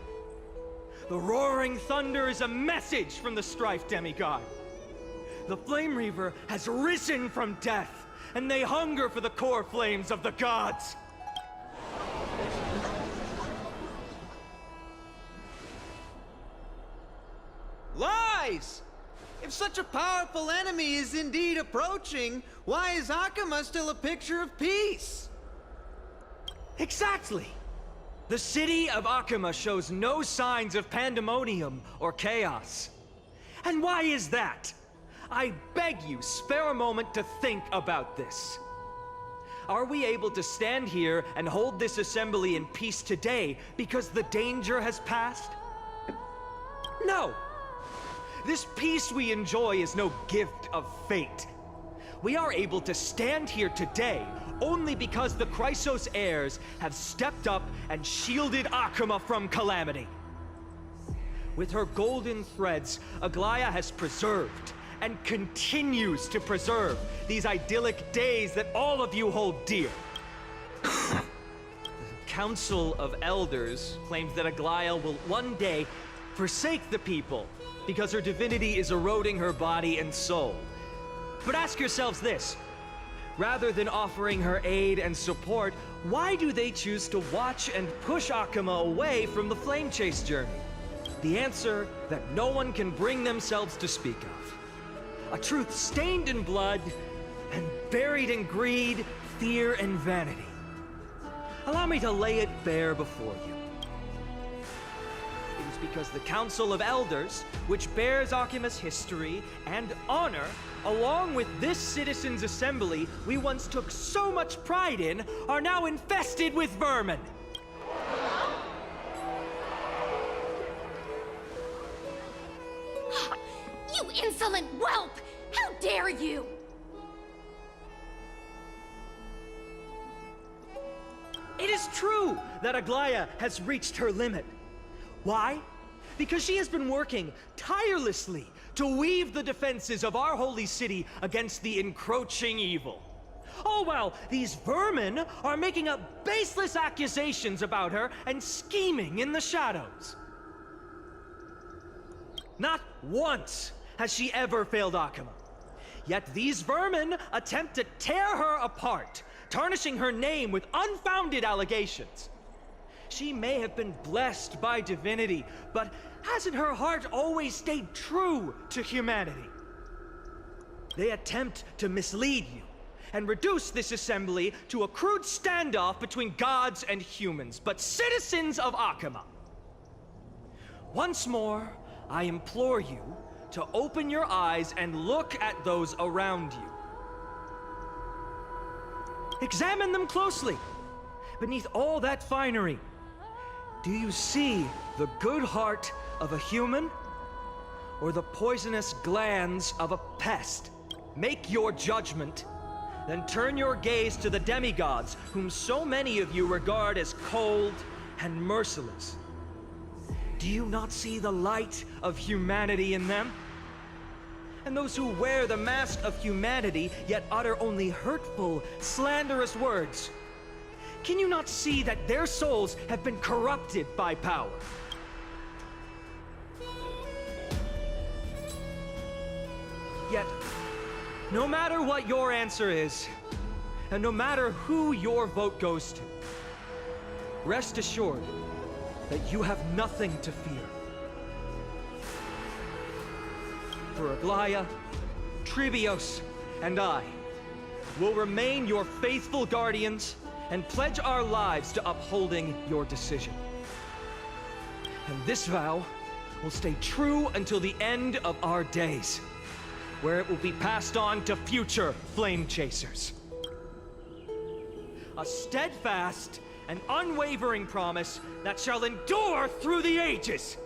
The roaring thunder is a message from the strife demigod. The Flame Reaper has risen from death, and they hunger for the core flames of the gods. Lies! If such a powerful enemy is indeed approaching, why is Akima still a picture of peace? Exactly! The city of Akima shows no signs of pandemonium or chaos. And why is that? I beg you, spare a moment to think about this. Are we able to stand here and hold this assembly in peace today because the danger has passed? No! This peace we enjoy is no gift of fate. We are able to stand here today only because the Chrysos heirs have stepped up and shielded Akuma from calamity. With her golden threads, Aglaya has preserved and continues to preserve these idyllic days that all of you hold dear. The Council of Elders claims that Aglaya will one day forsake the people because her divinity is eroding her body and soul. But ask yourselves this. Rather than offering her aid and support, why do they choose to watch and push Akuma away from the Flame Chase journey? The answer that no one can bring themselves to speak of. A truth stained in blood and buried in greed, fear, and vanity. Allow me to lay it bare before you. It is because the Council of Elders, which bears Akuma's history and honor, along with this citizens' assembly we once took so much pride in, are now infested with vermin. You insolent whelp! How dare you! It is true that Aglaya has reached her limit. Why? Because she has been working tirelessly to weave the defenses of our holy city against the encroaching evil. All while these vermin are making up baseless accusations about her and scheming in the shadows. Not once has she ever failed Akuma. Yet these vermin attempt to tear her apart, tarnishing her name with unfounded allegations. She may have been blessed by divinity, but hasn't her heart always stayed true to humanity? They attempt to mislead you and reduce this assembly to a crude standoff between gods and humans, but citizens of Akuma. Once more, I implore you to open your eyes and look at those around you. Examine them closely. Beneath all that finery, do you see the good heart of a human or the poisonous glands of a pest? Make your judgment, then turn your gaze to the demigods whom so many of you regard as cold and merciless. Do you not see the light of humanity in them? And those who wear the mask of humanity yet utter only hurtful, slanderous words. Can you not see that their souls have been corrupted by power? Yet, no matter what your answer is, and no matter who your vote goes to, rest assured that you have nothing to fear. For Aglaya, Trivios, and I will remain your faithful guardians and pledge our lives to upholding your decision. And this vow will stay true until the end of our days, where it will be passed on to future flame chasers. A steadfast and unwavering promise that shall endure through the ages.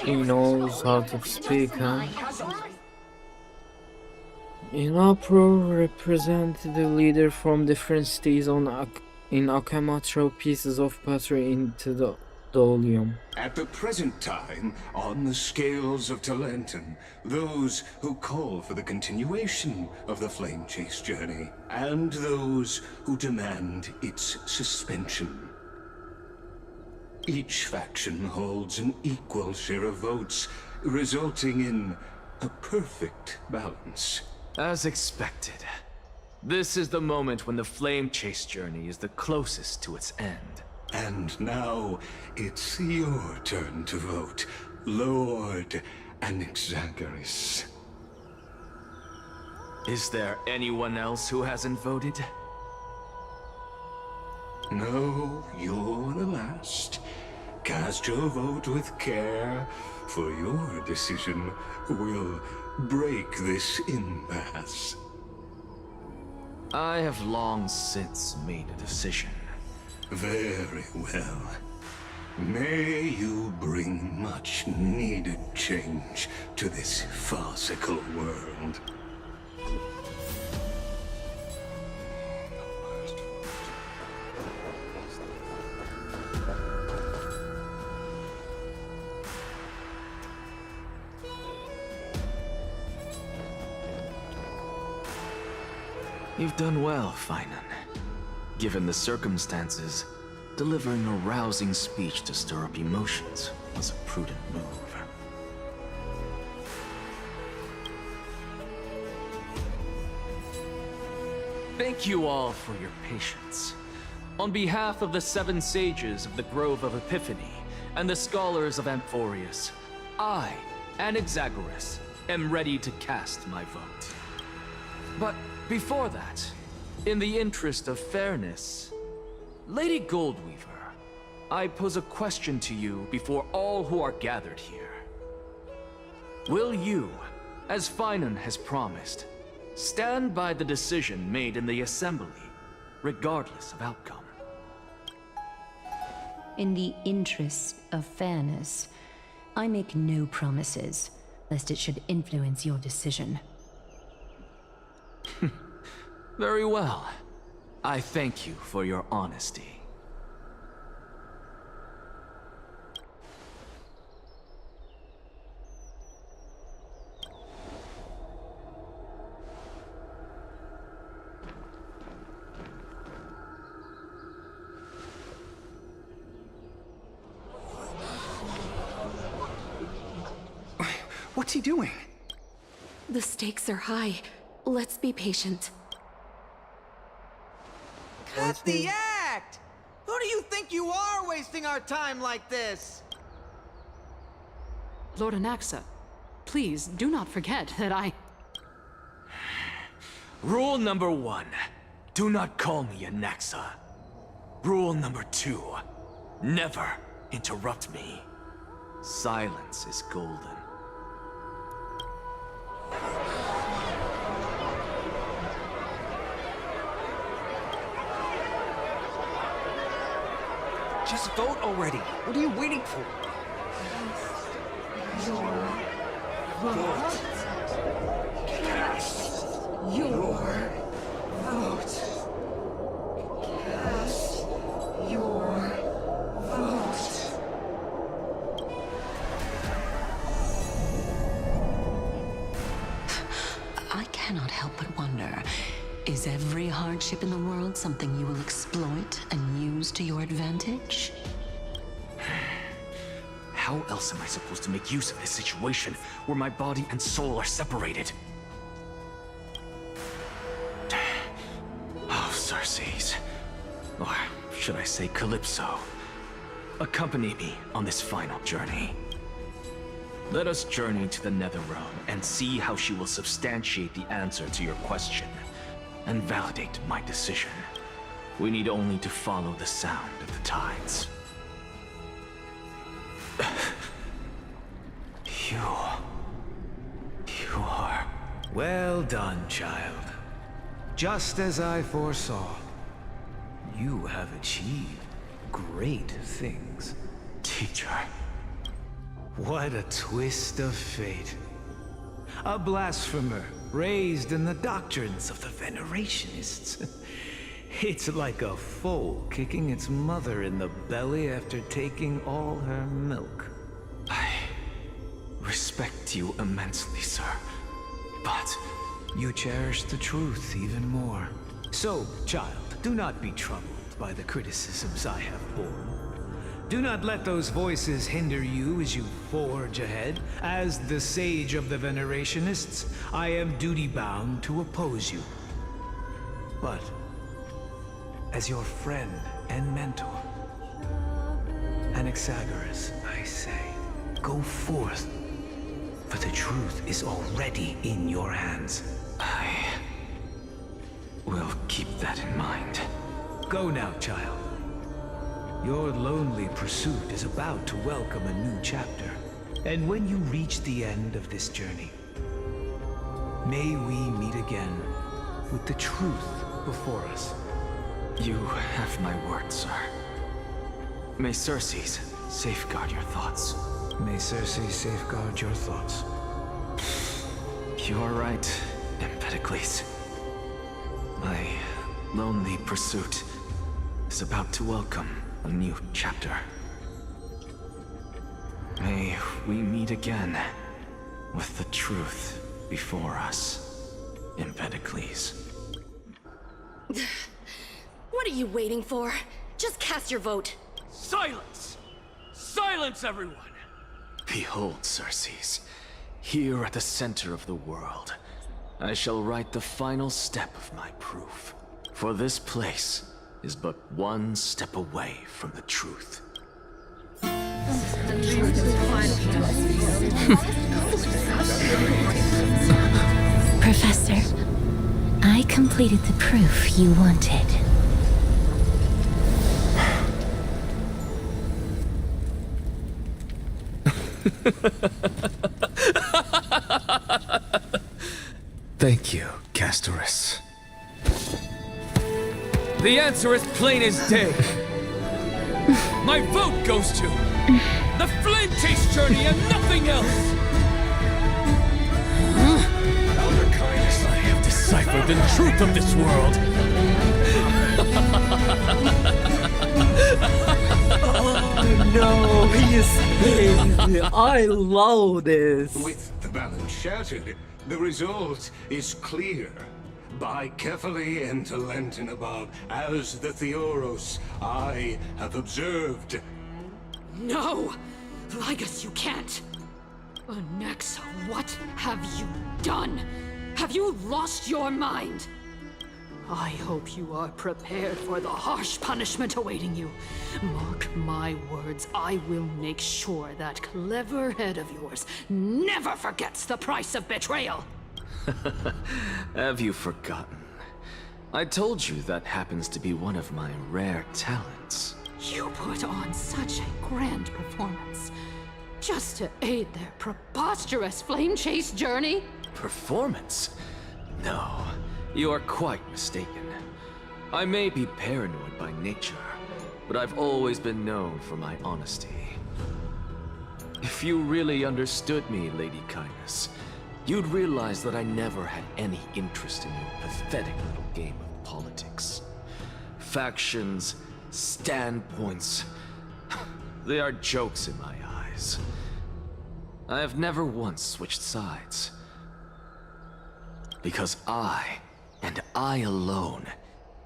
She knows how to speak, huh? In uproar, representative leader from different cities in Akuma throw pieces of pottery into the Dolium. At the present time, on the scales of Talenton, those who call for the continuation of the Flame Chase journey, and those who demand its suspension. Each faction holds an equal share of votes, resulting in a perfect balance. As expected. This is the moment when the Flame Chase journey is the closest to its end. And now, it's your turn to vote, Lord Anaxagoras. Is there anyone else who hasn't voted? No, you're the last. Cast your vote with care, for your decision will break this impasse. I have long since made a decision. Very well. May you bring much needed change to this farcical world. You've done well, Finan. Given the circumstances, delivering a rousing speech to stir up emotions was a prudent move. Thank you all for your patience. On behalf of the 7 sages of the Grove of Epiphany and the scholars of Amphorius, I, Anaxagoras, am ready to cast my vote. But before that, in the interest of fairness, Lady Goldweaver, I pose a question to you before all who are gathered here. Will you, as Finan has promised, stand by the decision made in the Assembly, regardless of outcome? In the interest of fairness, I make no promises, lest it should influence your decision. Very well. I thank you for your honesty. What's he doing? The stakes are high. Let's be patient. Cut the act! Who do you think you are wasting our time like this? Lord Anaxa, please do not forget that I... Rule number 1. Do not call me Anaxa. Rule number 2. Never interrupt me. Silence is golden. Just vote already. What are you waiting for? I cannot help but wonder, is every hardship in the world something you will exploit and use to your advantage? How else am I supposed to make use of this situation where my body and soul are separated? Oh, Circes. Or should I say Calypso? Accompany me on this final journey. Let us journey to the Netherrealm and see how she will substantiate the answer to your question and validate my decision. We need only to follow the sound of the tides. You are... Well done, child. Just as I foresaw. You have achieved great things. Teacher. What a twist of fate. A blasphemer raised in the doctrines of the Venerationists. It's like a foal kicking its mother in the belly after taking all her milk. I respect you immensely, sir, but... You cherish the truth even more. So, child, do not be troubled by the criticisms I have borne. Do not let those voices hinder you as you forge ahead. As the sage of the Venerationists, I am duty-bound to oppose you. But, as your friend and mentor, Anaxagoras, I say, go forth, for the truth is already in your hands. I will keep that in mind. Go now, child. Your lonely pursuit is about to welcome a new chapter. And when you reach the end of this journey, may we meet again with the truth before us. You have my word, sir. May Circes safeguard your thoughts. May Circe safeguard your thoughts. You are right, Empedocles. My lonely pursuit is about to welcome a new chapter. May we meet again with the truth before us, Empedocles. What are you waiting for? Just cast your vote. Silence! Silence, everyone! Behold, Circes, here at the center of the world, I shall write the final step of my proof. For this place is but one step away from the truth. Professor, I completed the proof you wanted. Thank you, Castorus. The answer is plain as day. My vote goes to the Flame Chase Journey and nothing else! Elder Kindness, I have deciphered the truth of this world! Oh no, he is saved. I love this. With the balance shattered, the result is clear. By carefully enter Lenten above, as the Theoros I have observed. No! Ligus, you can't! Onyx, what have you done? Have you lost your mind? I hope you are prepared for the harsh punishment awaiting you. Mark my words, I will make sure that clever head of yours never forgets the price of betrayal! Have you forgotten? I told you that happens to be one of my rare talents. You put on such a grand performance, just to aid their preposterous flame chase journey? Performance? No, you are quite mistaken. I may be paranoid by nature, but I've always been known for my honesty. If you really understood me, Lady Kindness, you'd realize that I never had any interest in your pathetic little game of politics. Factions, standpoints, they are jokes in my eyes. I have never once switched sides. Because I, and I alone,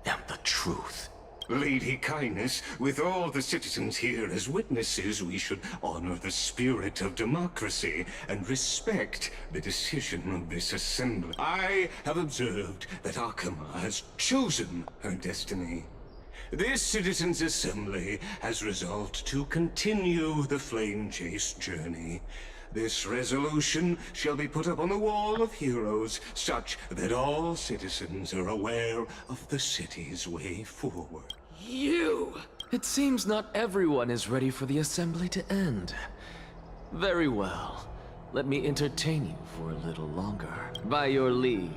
am the truth. Lady Kindness, with all the citizens here as witnesses, we should honor the spirit of democracy and respect the decision of this assembly. I have observed that Akama has chosen her destiny. This citizens' assembly has resolved to continue the flame chase journey. This resolution shall be put up on the Wall of Heroes, such that all citizens are aware of the city's way forward. You! It seems not everyone is ready for the assembly to end. Very well. Let me entertain you for a little longer. By your leave,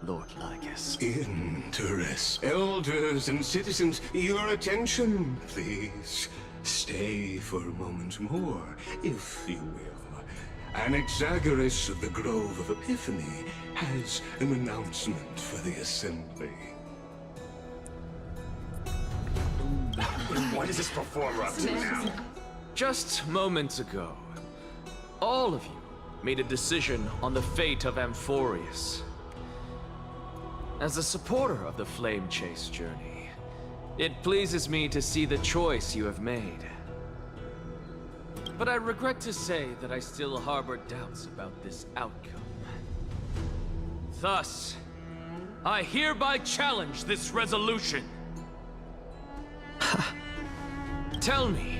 Lord Ligus. Interest. Elders and citizens, your attention, please. Stay for a moment more, if you will. Anaxagoras of the Grove of Epiphany has an announcement for the assembly. What is this performer up to now? Just moments ago, all of you made a decision on the fate of Amphorius. As a supporter of the Flame Chase journey, it pleases me to see the choice you have made. But I regret to say that I still harbor doubts about this outcome. Thus, I hereby challenge this resolution. Tell me,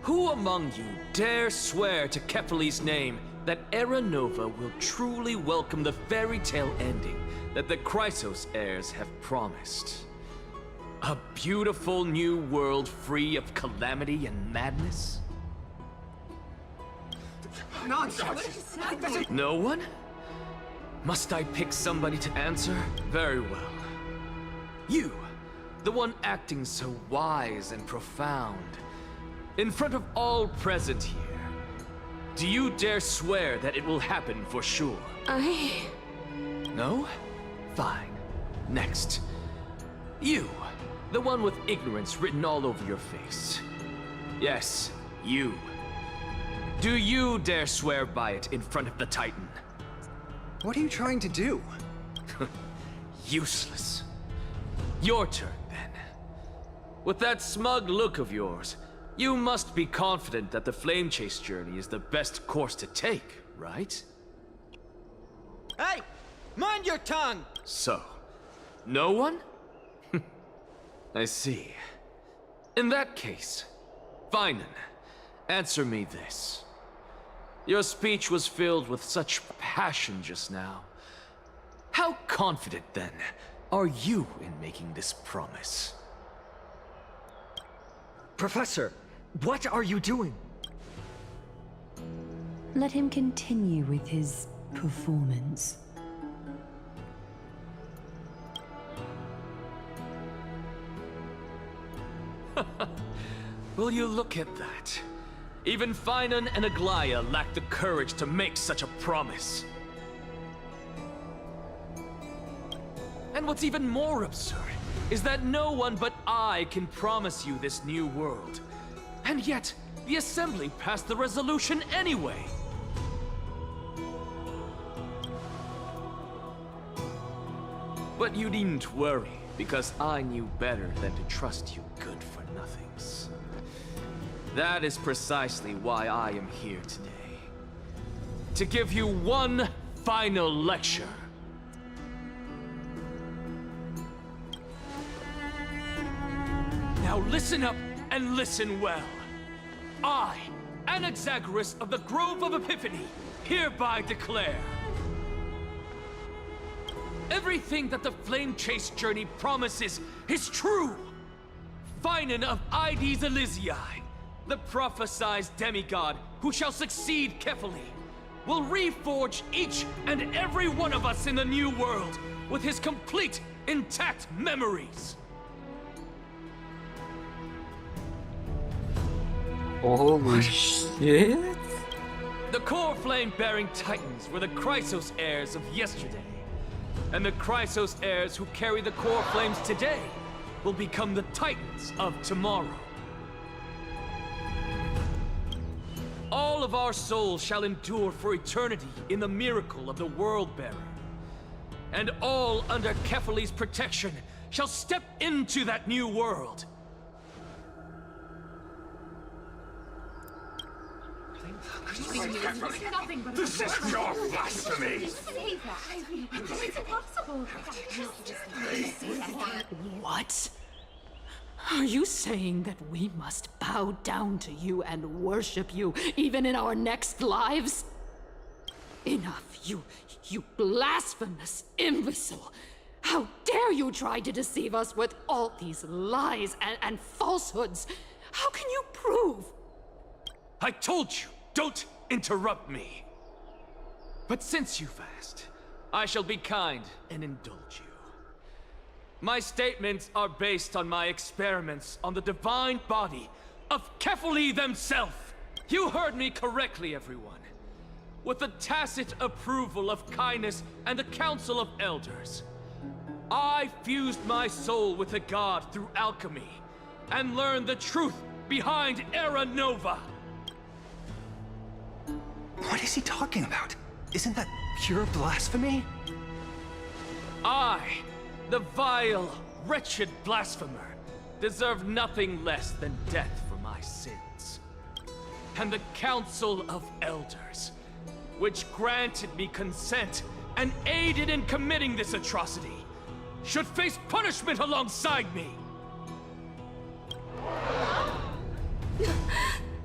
who among you dare swear to Kephales's name that Era Nova will truly welcome the fairy tale ending that the Chrysos heirs have promised? A beautiful new world free of calamity and madness? Nonsense! No one? Must I pick somebody to answer? Very well. You, the one acting so wise and profound, in front of all present here, do you dare swear that it will happen for sure? No? Fine. Next. You, the one with ignorance written all over your face. Yes, you. Do you dare swear by it in front of the Titan? What are you trying to do? Useless. Your turn, then. With that smug look of yours, you must be confident that the Flame Chase journey is the best course to take, right? Hey! Mind your tongue! So, no one? I see. In that case, Finan, answer me this. Your speech was filled with such passion just now. How confident, then, are you in making this promise? Professor, what are you doing? Let him continue with his performance. Will you look at that? Even Finan and Aglaya lack the courage to make such a promise. And what's even more absurd is that no one but I can promise you this new world. And yet, the Assembly passed the resolution anyway. But you needn't worry, because I knew better than to trust you good-for-nothings. That is precisely why I am here today. To give you one final lecture. Now listen up and listen well. I, Anaxagoras of the Grove of Epiphany, hereby declare everything that the Flame Chase journey promises is true. Finan of Ides Elysiae, the prophesied demigod who shall succeed Kefali, will reforge each and every one of us in the new world with his complete, intact memories. Holy shit! The core flame-bearing titans were the Chrysos heirs of yesterday. And the Chrysos heirs who carry the core flames today will become the titans of tomorrow. All of our souls shall endure for eternity in the miracle of the World-Bearer. And all under Kefali's protection shall step into that new world. This is pure blasphemy! It's impossible. What? Are you saying that we must bow down to you and worship you even in our next lives? Enough, you blasphemous imbecile! How dare you try to deceive us with all these lies and falsehoods? How can you prove? I told you, don't interrupt me. But since you've asked, I shall be kind and indulge you. My statements are based on my experiments on the divine body of Kefali themselves. You heard me correctly, everyone. With the tacit approval of kindness and the Council of Elders, I fused my soul with the god through alchemy and learned the truth behind Era Nova. What is he talking about? Isn't that pure blasphemy? I, the vile, wretched blasphemer, deserve nothing less than death for my sins. And the Council of Elders, which granted me consent and aided in committing this atrocity, should face punishment alongside me.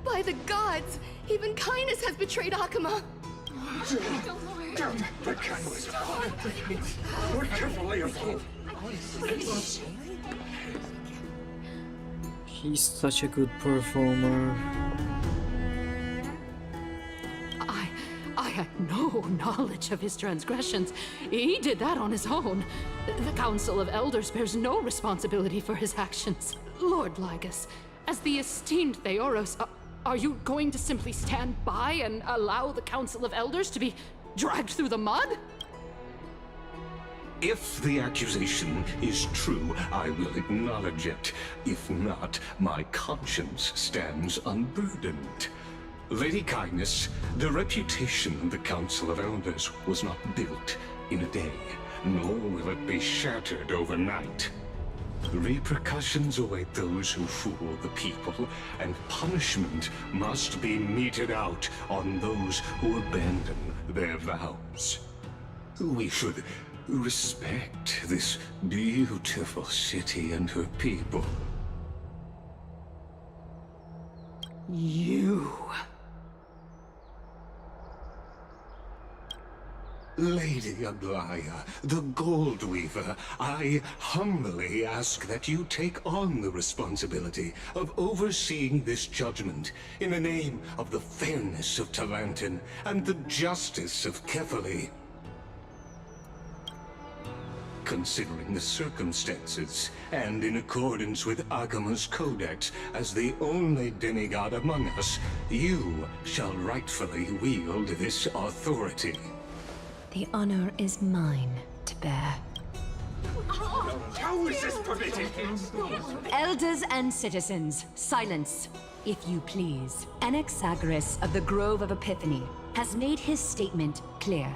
By the gods, even kindness has betrayed Akuma. The canvas. We're carefully afloat. He's such a good performer. I had no knowledge of his transgressions. He did that on his own. The Council of Elders bears no responsibility for his actions. Lord Lygus, as the esteemed Theoros, are you going to simply stand by and allow the Council of Elders to be dragged through the mud? If the accusation is true, I will acknowledge it. If not, my conscience stands unburdened. Lady Kindness, the reputation of the Council of Elders was not built in a day, nor will it be shattered overnight. Repercussions await those who fool the people, and punishment must be meted out on those who abandon their vows. We should respect this beautiful city and her people. You... Lady Aglaya, the Gold Weaver, I humbly ask that you take on the responsibility of overseeing this judgment in the name of the fairness of Talantin and the justice of Kefali. Considering the circumstances, and in accordance with Akima's codex as the only demigod among us, you shall rightfully wield this authority. The honor is mine to bear. How is this permitted? Elders and citizens, silence, if you please. Anaxagoras of the Grove of Epiphany has made his statement clear.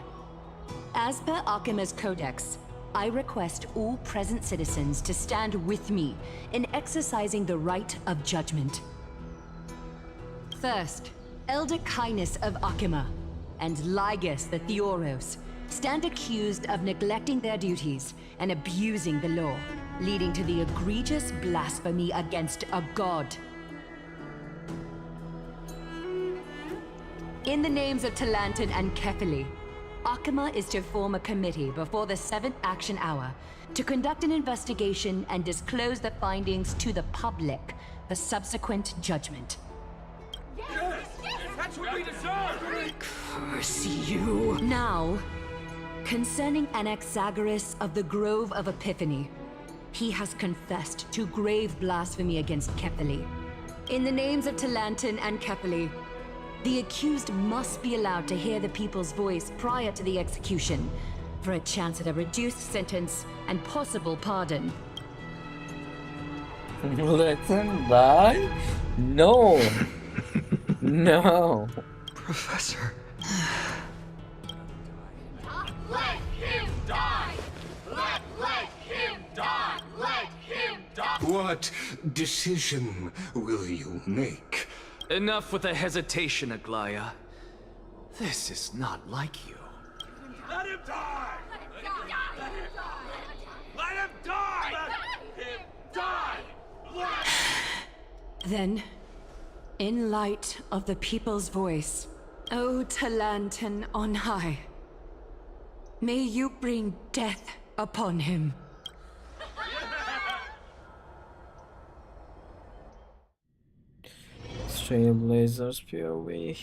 As per Akima's codex, I request all present citizens to stand with me in exercising the right of judgment. First, Elder Kindness of Akima and Lygus the Theoros stand accused of neglecting their duties and abusing the law, leading to the egregious blasphemy against a god. In the names of Talantin and Kefali, Akima is to form a committee before the 7th action hour to conduct an investigation and disclose the findings to the public for subsequent judgment. Yes! That's what we deserve! Curse you! Now, concerning Anaxagoras of the Grove of Epiphany, he has confessed to grave blasphemy against Kefali. In the names of Talantin and Kefali, the accused must be allowed to hear the people's voice prior to the execution, for a chance at a reduced sentence and possible pardon. Let him die? No! No! Professor. Let him die! Let him die! Let him die! What decision will you make? Enough with the hesitation, Aglaya. This is not like you. Let him die! Let him die! Let him die! Let him die! Then, in light of the people's voice, O Talantin on high, may you bring death upon him. Trailblazers POV.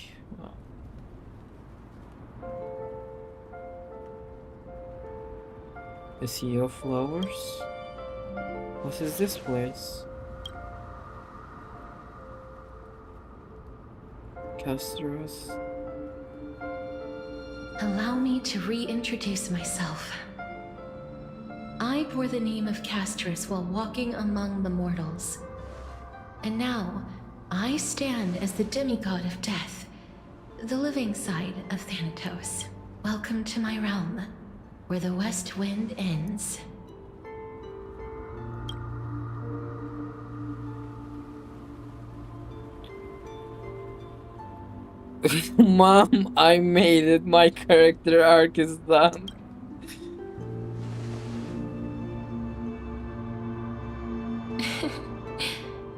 A sea of flowers? What is this place? Castros. Allow me to reintroduce myself. I bore the name of Castros while walking among the mortals. And now, I stand as the demigod of death, the living side of Thanatos. Welcome to my realm, where the west wind ends. Mom, I made it. My character arc is done.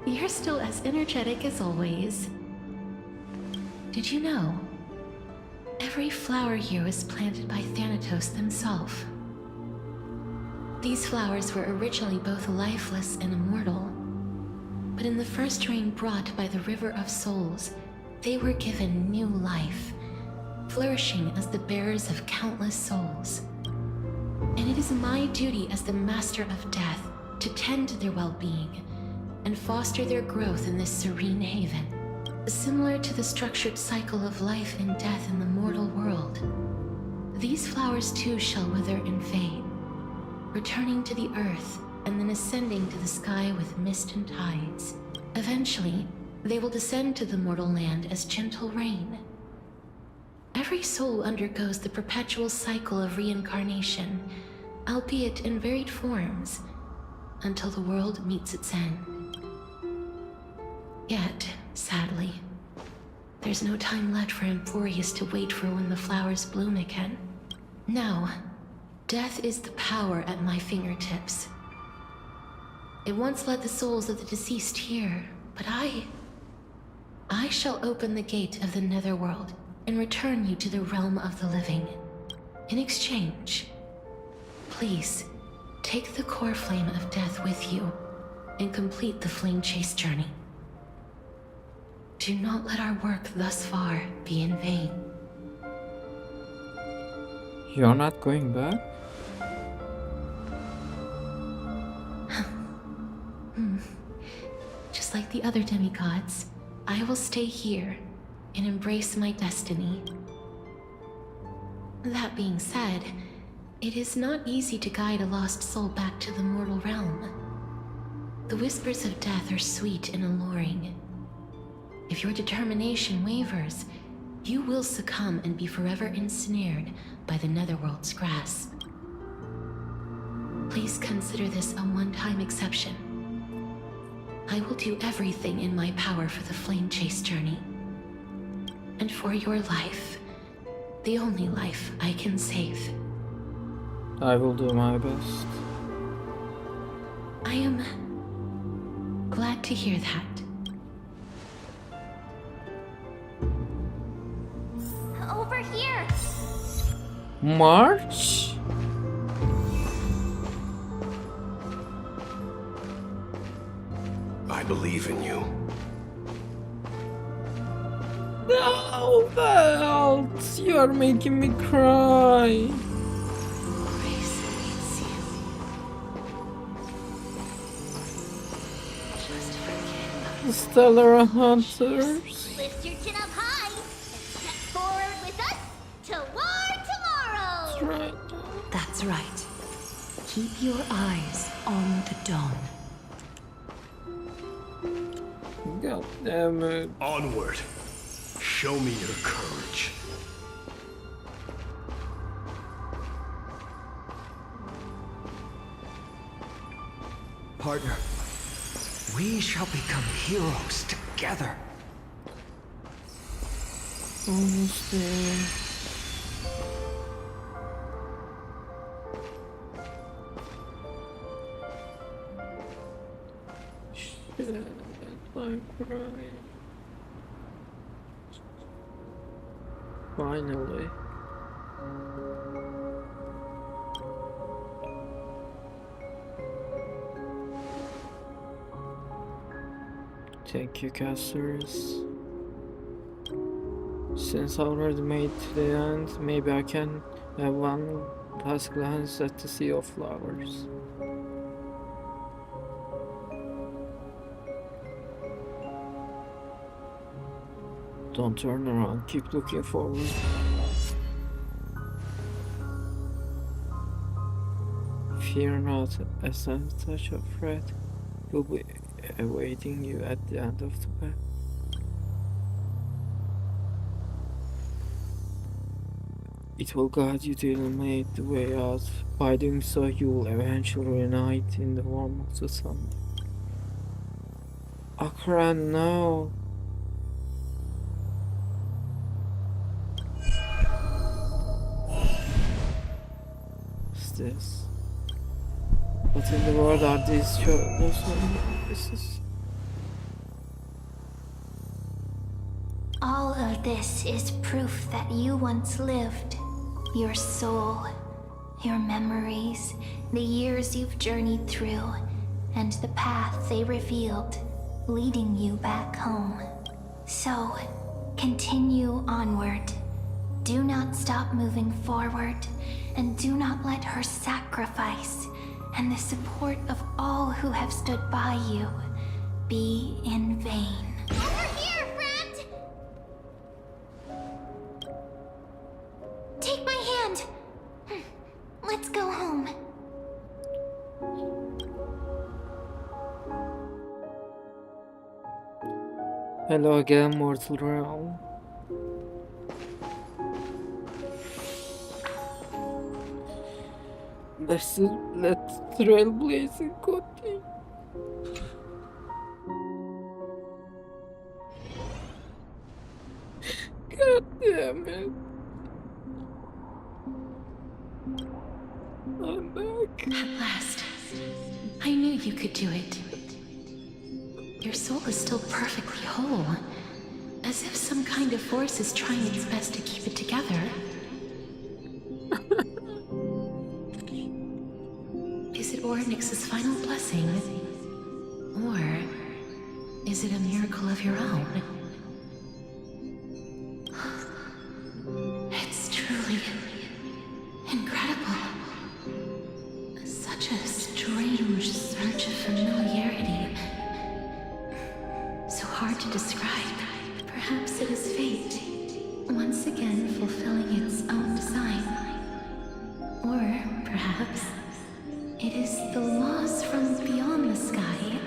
You're still as energetic as always. Did you know? Every flower here was planted by Thanatos himself. These flowers were originally both lifeless and immortal, but in the first rain brought by the River of Souls, they were given new life, flourishing as the bearers of countless souls. And it is my duty as the Master of Death to tend to their well-being and foster their growth in this serene haven. Similar to the structured cycle of life and death in the mortal world, these flowers too shall wither and fade, returning to the earth and then ascending to the sky with mist and tides. Eventually, they will descend to the mortal land as gentle rain. Every soul undergoes the perpetual cycle of reincarnation, albeit in varied forms, until the world meets its end. Yet, sadly, there's no time left for Emphorius to wait for when the flowers bloom again. No, death is the power at my fingertips. It once led the souls of the deceased here, but I shall open the gate of the netherworld and return you to the realm of the living. In exchange, please, take the core flame of death with you and complete the flame chase journey. Do not let our work thus far be in vain. You're not going back? Just like the other demigods, I will stay here and embrace my destiny. That being said, it is not easy to guide a lost soul back to the mortal realm. The whispers of death are sweet and alluring. If your determination wavers, you will succumb and be forever ensnared by the netherworld's grasp. Please consider this a one-time exception. I will do everything in my power for the flame chase journey. And for your life, the only life I can save. I will do my best. I am glad to hear that. Over here! March? I believe in you. No, Belt! You are making me cry. Grace meets you. Just forget. The Stellar Hunters. Lift your chin up high and step forward with us toward tomorrow! That's right. That's right. Keep your eyes on the dawn. God damn it. Onward. Show me your courage. Partner, we shall become heroes together. Almost there. Shit, I'm crying. Finally. Thank you, casters. Since I already made to the end, maybe I can have one last glance at the Sea of Flowers. Don't turn around, keep looking forward. Fear not, as a touch of threat will be awaiting you at the end of the path. It will guide you to illuminate the way out. By doing so, you will eventually reunite in the warmth of the sun. Akran, no! What's this? What in the world are these places? All of this is proof that you once lived. Your soul, your memories, the years you've journeyed through, and the path they revealed, leading you back home. So, continue onward, Do not stop moving forward, and do not let her sacrifice and the support of all who have stood by you be in vain. Over here, friend! Take my hand! Let's go home. Hello again, mortal realm. Let's trailblazing continue. God damn it. I'm back. At last. I knew you could do it. Your soul is still perfectly whole. As if some kind of force is trying its best to keep it together. Is it Ornyx's final blessing? Or is it a miracle of your own? It's truly incredible. Such a strange surge of familiarity. So hard to describe. Perhaps it is fate, once again fulfilling its own design. Or perhaps it is the laws from beyond the sky,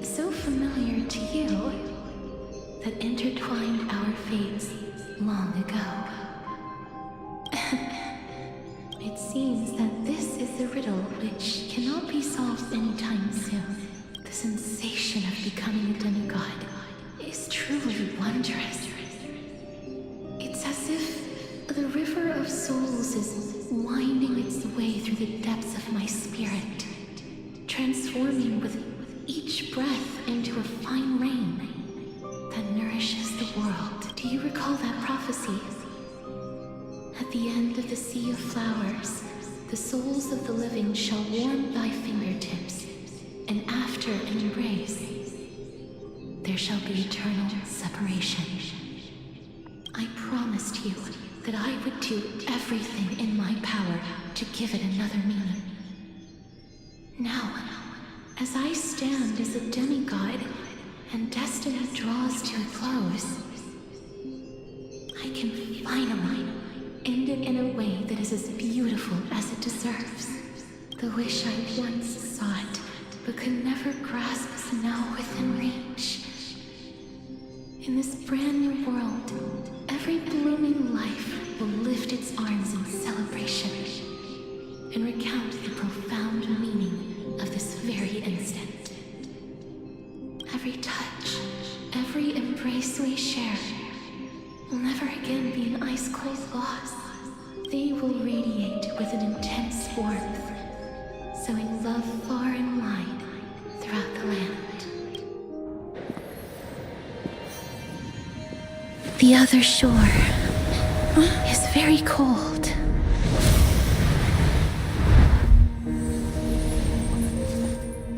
so familiar to you, that intertwined our fates long ago. It seems that this is a riddle which cannot be solved anytime soon. The sensation of becoming a demigod is truly wondrous. It's as if the river of souls is winding its way through the depths of my spirit, transforming with each breath into a fine rain that nourishes the world. Do you recall that prophecy? At the end of the sea of flowers, the souls of the living shall warm thy fingertips, and after an embrace, there shall be eternal separation. I promised you that I would do everything in my power to give it another meaning. Now, as I stand as a demigod and destiny draws to a close, I can finally end it in a way that is as beautiful as it deserves. The wish I once sought, but could never grasp is now within reach. In this brand new world, every blooming life will lift its arms in celebration and recount the profound meaning of this very instant. Every touch, every embrace we share will never again be an ice-cold loss. They will radiate with an intense warmth, sowing love far and wide throughout the land. The other shore is very cold.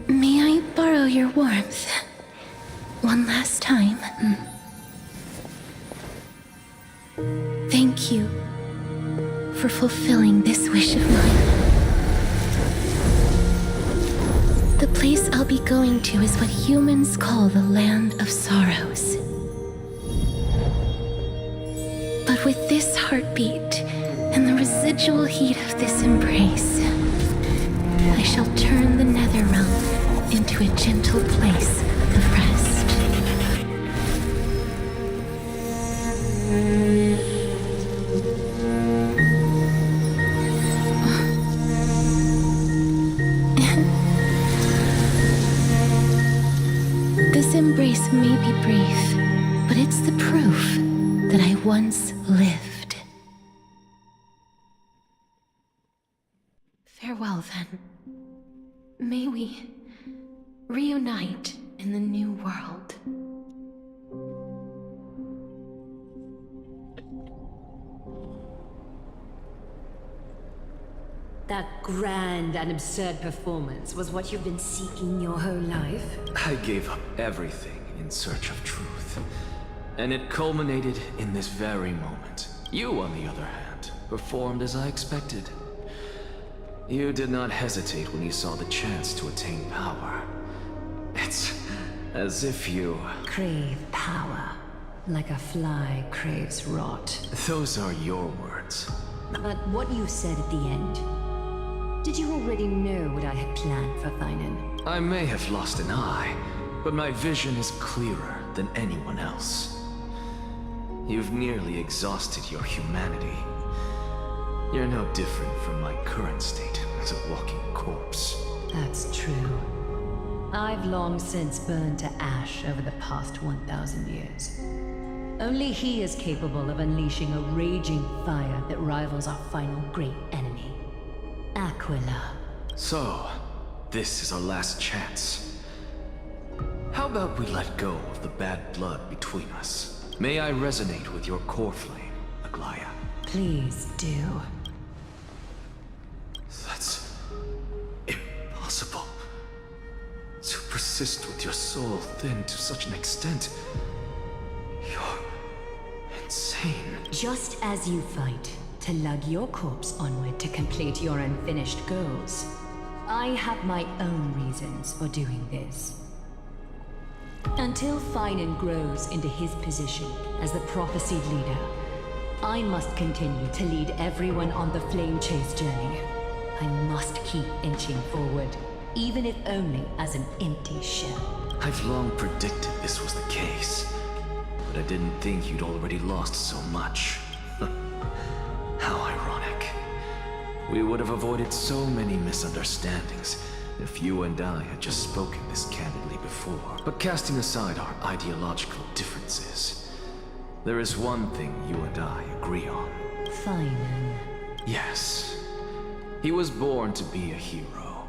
May I borrow your warmth one last time? Thank you for fulfilling this wish of mine. The place I'll be going to is what humans call the Land of Sorrows. But with this heartbeat and the residual heat of this embrace, I shall turn the nether realm into a gentle place of rest. This embrace may be brief, but it's the proof that I once lived. Farewell, then. May we reunite in the new world. That grand and absurd performance was what you've been seeking your whole life? I gave up everything in search of truth. And it culminated in this very moment. You, on the other hand, performed as I expected. You did not hesitate when you saw the chance to attain power. It's as if you... Crave power, like a fly craves rot. Those are your words. But what you said at the end, did you already know what I had planned for Thinen? I may have lost an eye, but my vision is clearer than anyone else. You've nearly exhausted your humanity. You're no different from my current state as a walking corpse. That's true. I've long since burned to ash over the past 1,000 years. Only he is capable of unleashing a raging fire that rivals our final great enemy, Aquila. So, this is our last chance. How about we let go of the bad blood between us? May I resonate with your core flame, Aglaya? Please do. That's impossible. To persist with your soul thinned to such an extent. You're insane. Just as you fight to lug your corpse onward to complete your unfinished goals, I have my own reasons for doing this. Until Thinen grows into his position as the prophesied leader, I must continue to lead everyone on the flame chase journey. I must keep inching forward, even if only as an empty shell. I've long predicted this was the case, but I didn't think you'd already lost so much. How ironic. We would have avoided so many misunderstandings if you and I had just spoken this candidly before. But casting aside our ideological differences, there is one thing you and I agree on. Thinen. Yes. He was born to be a hero.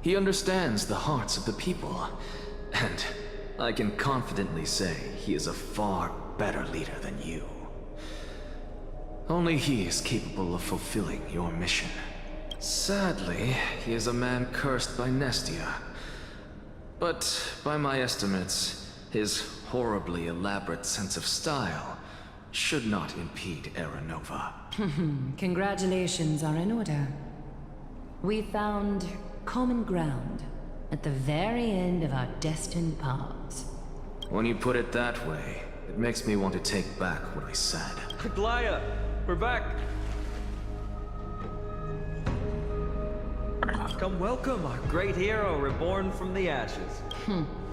He understands the hearts of the people, and I can confidently say he is a far better leader than you. Only he is capable of fulfilling your mission. Sadly, he is a man cursed by Nestia. But by my estimates, his horribly elaborate sense of style should not impede Era Nova. Congratulations are in order. We found common ground at the very end of our destined paths. When you put it that way, it makes me want to take back what I said. Aglaya, we're back. Come welcome our great hero reborn from the ashes.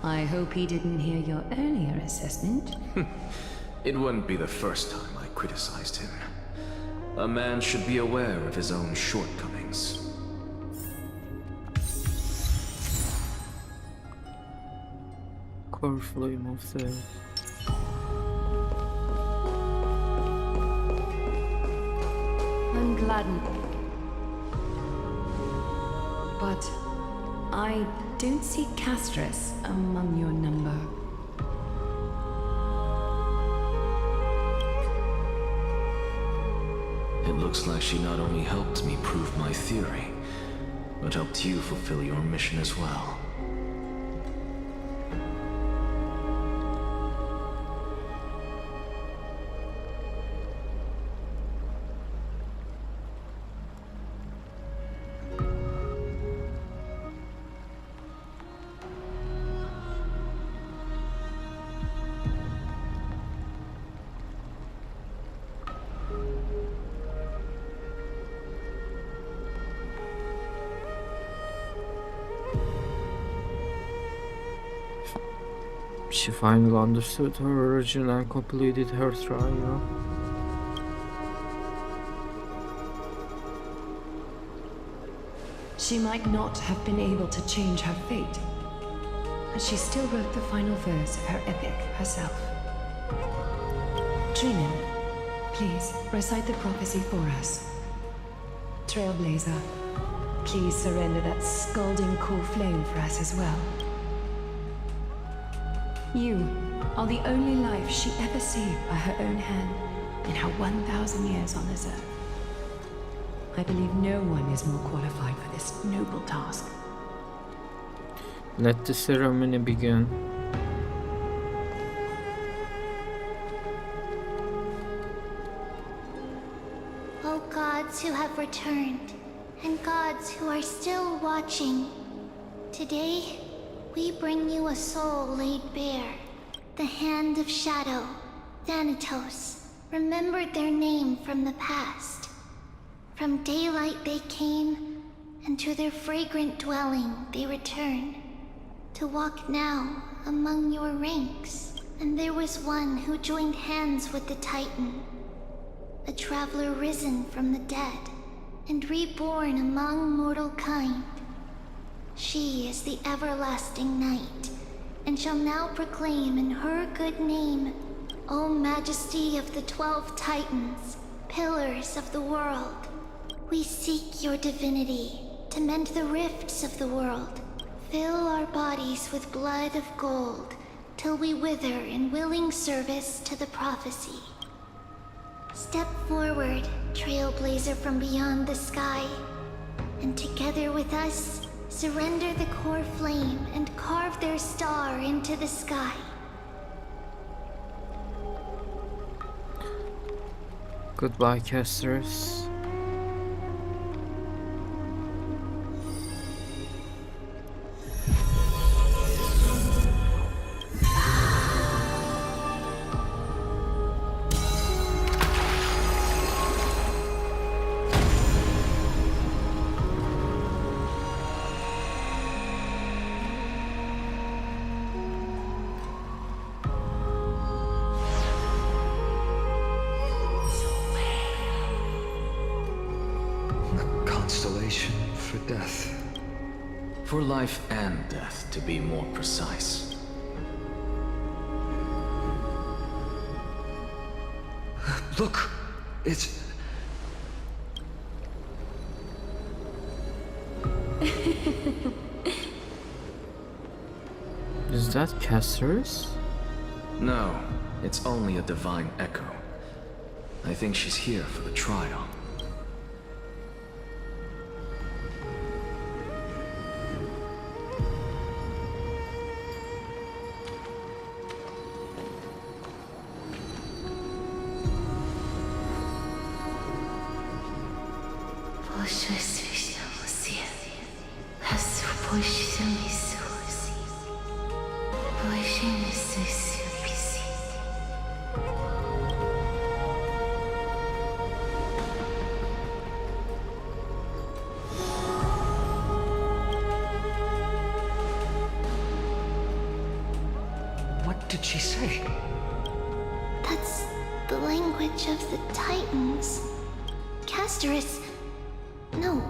I hope he didn't hear your earlier assessment. It wouldn't be the first time I criticized him. A man should be aware of his own shortcomings. Core flame of the... I'm glad. But I don't see Castress among your number. It looks like she not only helped me prove my theory, but helped you fulfill your mission as well. She finally understood her origin and completed her trial. She might not have been able to change her fate, but she still wrote the final verse of her epic herself. Genshinn, please recite the prophecy for us. Trailblazer, please surrender that scalding core flame for us as well. You are the only life she ever saved by her own hand in her 1,000 years on this earth. I believe no one is more qualified for this noble task. Let the ceremony begin. gods who have returned, and gods who are still watching. Today, we bring you a soul laid bare. The Hand of Shadow, Thanatos, remembered their name from the past. From daylight they came, and to their fragrant dwelling they return. To walk now among your ranks. And there was one who joined hands with the Titan. A traveler risen from the dead, and reborn among mortal kind. She is the everlasting night, and shall now proclaim in her good name, O Majesty of the 12 Titans, pillars of the world. We seek your divinity to mend the rifts of the world. Fill our bodies with blood of gold, till we wither in willing service to the prophecy. Step forward, trailblazer from beyond the sky, and together with us, surrender the core flame and carve their star into the sky. Goodbye, casters. For death. For life and death, to be more precise. Look! It's... Is that Cassers? No, it's only a divine echo. I think she's here for the trial. What did she say? That's the language of the Titans. Casterus... No.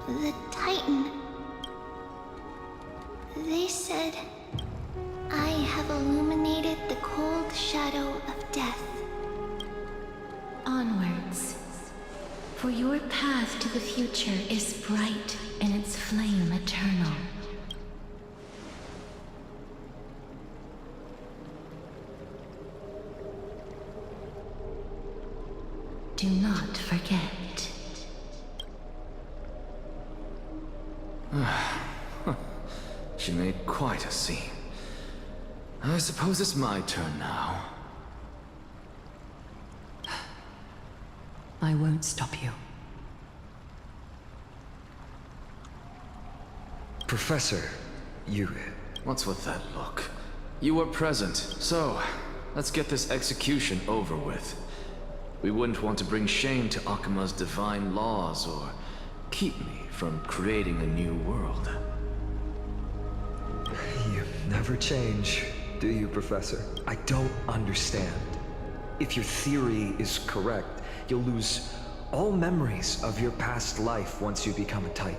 The Titan. They said, I have illuminated the cold shadow of death. Onwards. For your path to the future is bright and its flame eternal. Do not forget. She made quite a scene. I suppose it's my turn now. I won't stop you. Professor, you... What's with that look? You were present, so let's get this execution over with. We wouldn't want to bring shame to Akima's divine laws or keep me from creating a new world. You never change, do you, Professor? I don't understand. If your theory is correct, you'll lose all memories of your past life once you become a Titan.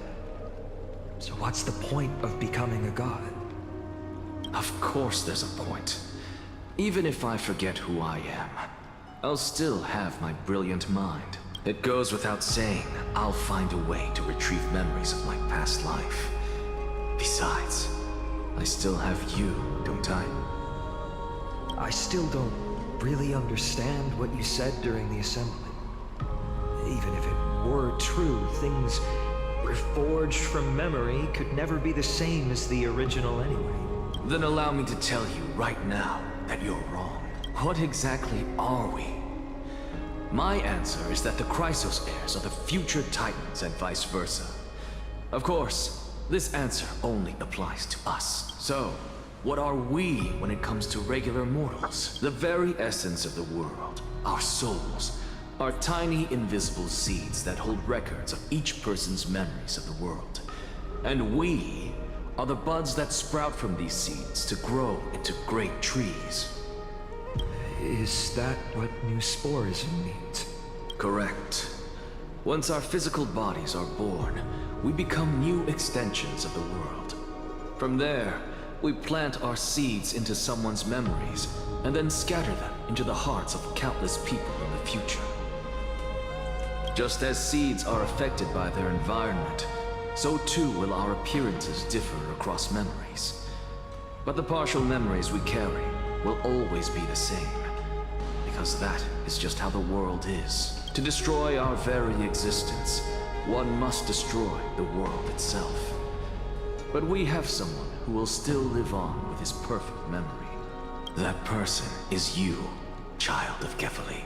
So what's the point of becoming a god? Of course there's a point. Even if I forget who I am, I'll still have my brilliant mind. It goes without saying, I'll find a way to retrieve memories of my past life. Besides, I still have you, don't I? I still don't really understand what you said during the assembly. Even if it were true, things reforged from memory could never be the same as the original anyway. Then allow me to tell you right now that you're wrong. What exactly are we? My answer is that the Chrysos heirs are the future Titans and vice versa. Of course, this answer only applies to us. So, what are we when it comes to regular mortals? The very essence of the world, our souls, are tiny invisible seeds that hold records of each person's memories of the world. And we are the buds that sprout from these seeds to grow into great trees. Is that what new sporism means? Correct. Once our physical bodies are born, we become new extensions of the world. From there, we plant our seeds into someone's memories, and then scatter them into the hearts of countless people in the future. Just as seeds are affected by their environment, so too will our appearances differ across memories. But the partial memories we carry will always be the same. Because that is just how the world is. To destroy our very existence, one must destroy the world itself. But we have someone who will still live on with his perfect memory. That person is you, child of Kefali.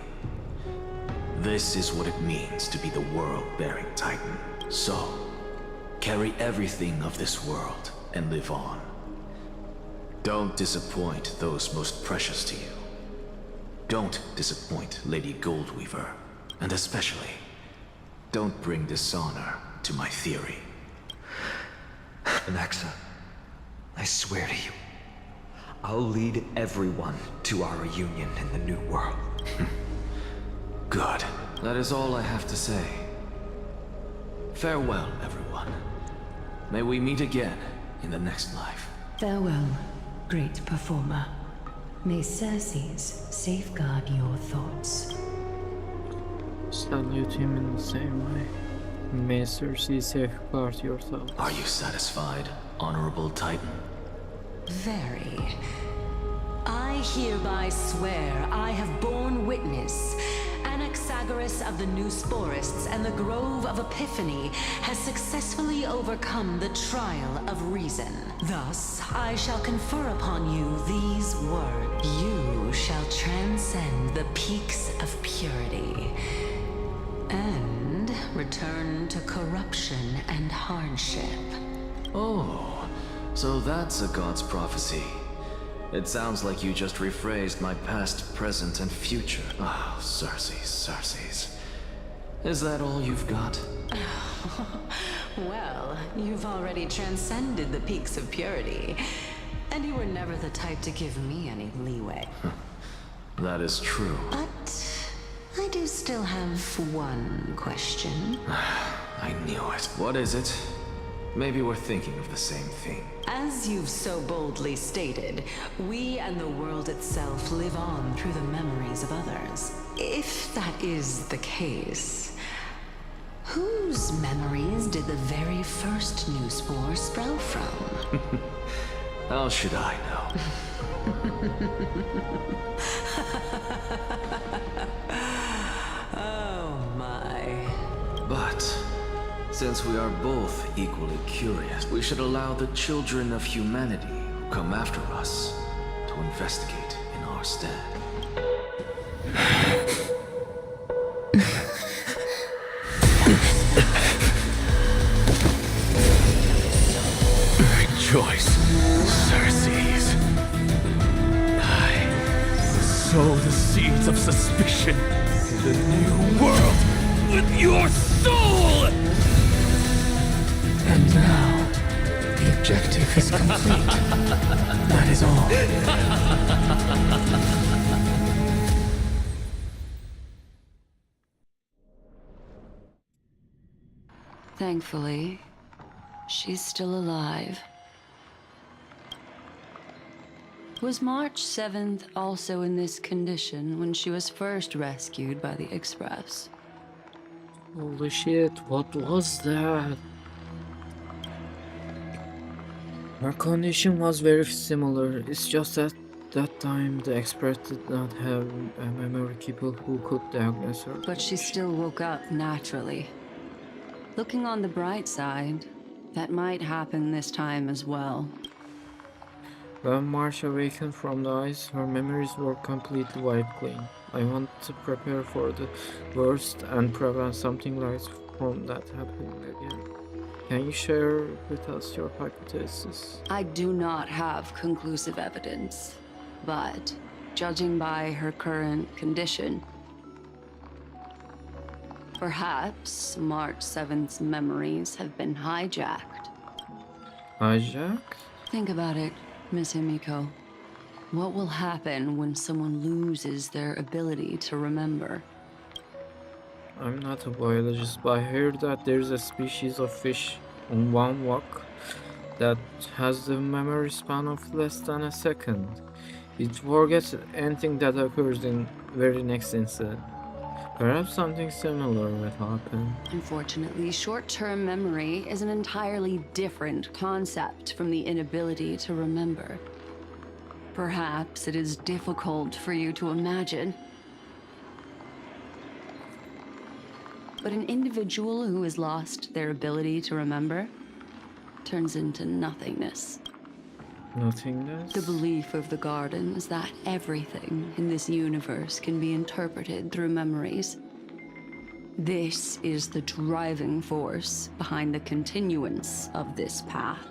This is what it means to be the world-bearing Titan. So, carry everything of this world and live on. Don't disappoint those most precious to you. Don't disappoint Lady Goldweaver, and especially, don't bring dishonor to my theory. Anaxa, I swear to you, I'll lead everyone to our reunion in the new world. Good. That is all I have to say. Farewell, everyone. May we meet again in the next life. Farewell, great performer. May Circes safeguard your thoughts. Salute him in the same way. May Circes safeguard your thoughts. Are you satisfied, honorable Titan? Very. I hereby swear I have borne witness. Anaxagoras of the New Sporists and the Grove of Epiphany has successfully overcome the trial of reason. Thus, I shall confer upon you these words. You shall transcend the peaks of purity and return to corruption and hardship. Oh, so that's a god's prophecy. It sounds like you just rephrased my past, present, and future. Oh, Circes. Is that all you've got? Well, you've already transcended the peaks of purity, and you were never the type to give me any leeway. That is true. But I do still have one question. I knew it. What is it? Maybe we're thinking of the same thing. As you've so boldly stated, we and the world itself live on through the memories of others. If that is the case, whose memories did the very first new spore sprout from? How should I know? Oh my. But since we are both equally curious, we should allow the children of humanity who come after us to investigate in our stead. Rejoice, Circes. I sow the seeds of suspicion in the new world with your soul! And now, the objective is complete. That is all. Thankfully, she's still alive. Was March 7th also in this condition when she was first rescued by the Express? Holy shit, what was that? Her condition was very similar. It's just that time the Express did not have a memory keeper who could diagnose her. But she still woke up naturally. Looking on the bright side, that might happen this time as well. When Marsh awakened from the ice, her memories were completely wiped clean. I want to prepare for the worst and prevent something like from that happening again. Can you share with us your hypothesis? I do not have conclusive evidence, but judging by her current condition, perhaps March 7th's memories have been hijacked. Hijacked? Think about it, Miss Himiko. What will happen when someone loses their ability to remember? I'm not a biologist, but I heard that there's a species of fish on one walk that has the memory span of less than a second. It forgets anything that occurs in very next instant. Perhaps something similar will happen. Unfortunately, short-term memory is an entirely different concept from the inability to remember. Perhaps it is difficult for you to imagine. But an individual who has lost their ability to remember turns into nothingness. Nothingness? The belief of the Garden is that everything in this universe can be interpreted through memories. This is the driving force behind the continuance of this path.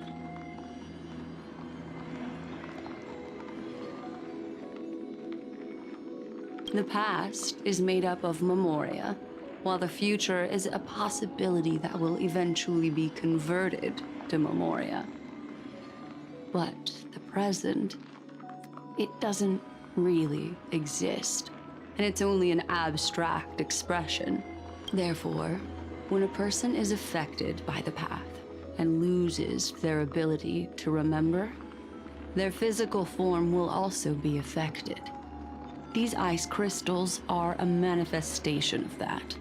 The past is made up of memoria, while the future is a possibility that will eventually be converted to memoria. But the present, it doesn't really exist, and it's only an abstract expression. Therefore, when a person is affected by the path and loses their ability to remember, their physical form will also be affected. These ice crystals are a manifestation of that.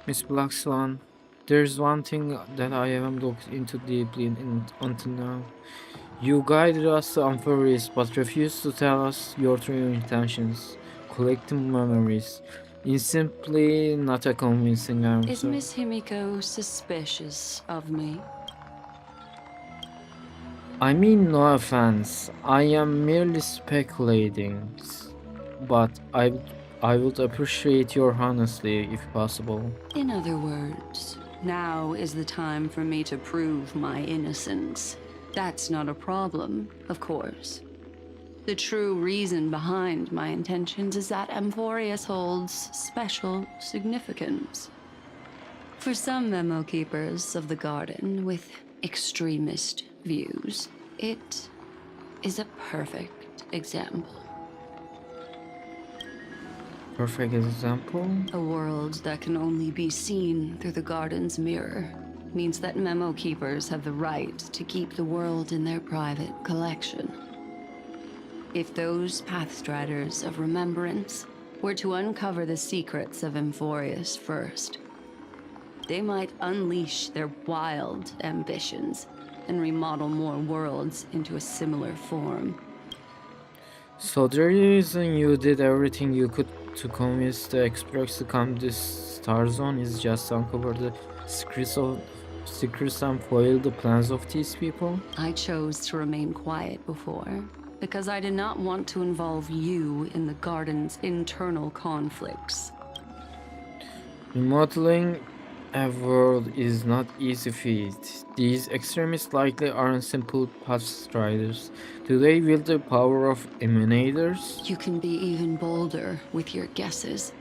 Miss Black Swan, there's one thing that I haven't looked into deeply until now. You guided us to Amphoris, but refused to tell us your true intentions. Collecting memories. Is simply not a convincing Is answer. Miss Himiko suspicious of me? I mean no offense. I am merely speculating. But I would appreciate your honesty if possible. In other words, now is the time for me to prove my innocence. That's not a problem, of course. The true reason behind my intentions is that Amphorius holds special significance. For some memo keepers of the Garden with extremist views, it is a perfect example. Perfect example? A world that can only be seen through the Garden's mirror means that memo keepers have the right to keep the world in their private collection. If those Pathstriders of Remembrance were to uncover the secrets of Amphorius first, they might unleash their wild ambitions and remodel more worlds into a similar form. So the reason you did everything you could to convince the experts to come to this star zone is just to uncover the secrets and foil the plans of these people? I chose to remain quiet before, because I did not want to involve you in the Garden's internal conflicts. Remodeling a world is not easy feat. These extremists likely aren't simple pathstriders. Do they wield the power of emanators? You can be even bolder with your guesses.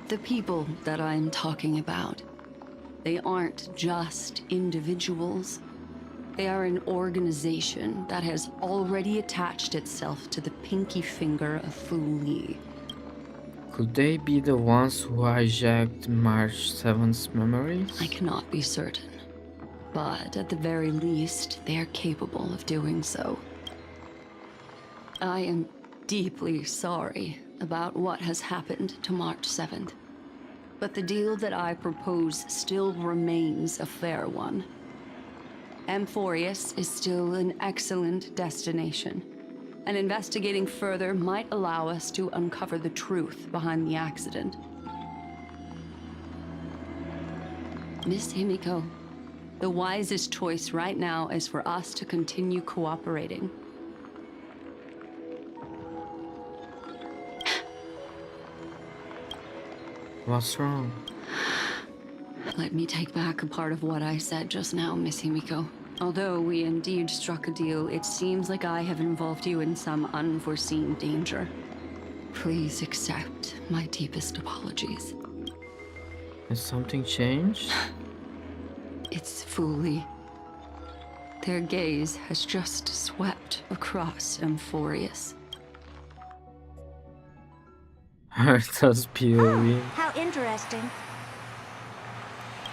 The people that I'm talking about, they aren't just individuals. They are an organization that has already attached itself to the pinky finger of Fu Li. Could they be the ones who hijacked March 7th's memories? I cannot be certain, but at the very least, they are capable of doing so. I am deeply sorry about what has happened to March 7th, but the deal that I propose still remains a fair one. Amphorius is still an excellent destination, and investigating further might allow us to uncover the truth behind the accident. Miss Himiko, The wisest choice right now is for us to continue cooperating. What's wrong? Let me take back a part of what I said just now, Miss Himiko. Although we indeed struck a deal, it seems like I have involved you in some unforeseen danger. Please accept my deepest apologies. Has something changed? It's Fuli. Their gaze has just swept across Amphorius. Herta's POV. How interesting.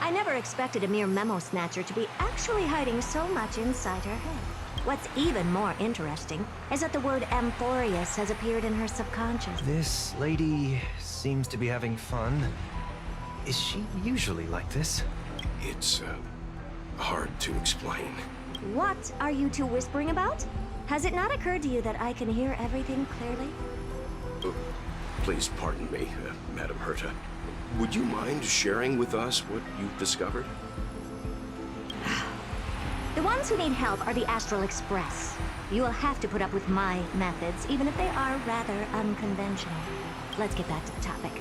I never expected a mere memo snatcher to be actually hiding so much inside her head. What's even more interesting is that the word Amphorius has appeared in her subconscious. This lady seems to be having fun. Is she usually like this? It's, hard to explain. What are you two whispering about? Has it not occurred to you that I can hear everything clearly? Please pardon me, Madam Herta. Would you mind sharing with us what you've discovered? The ones who need help are the Astral Express. You will have to put up with my methods, even if they are rather unconventional. Let's get back to the topic.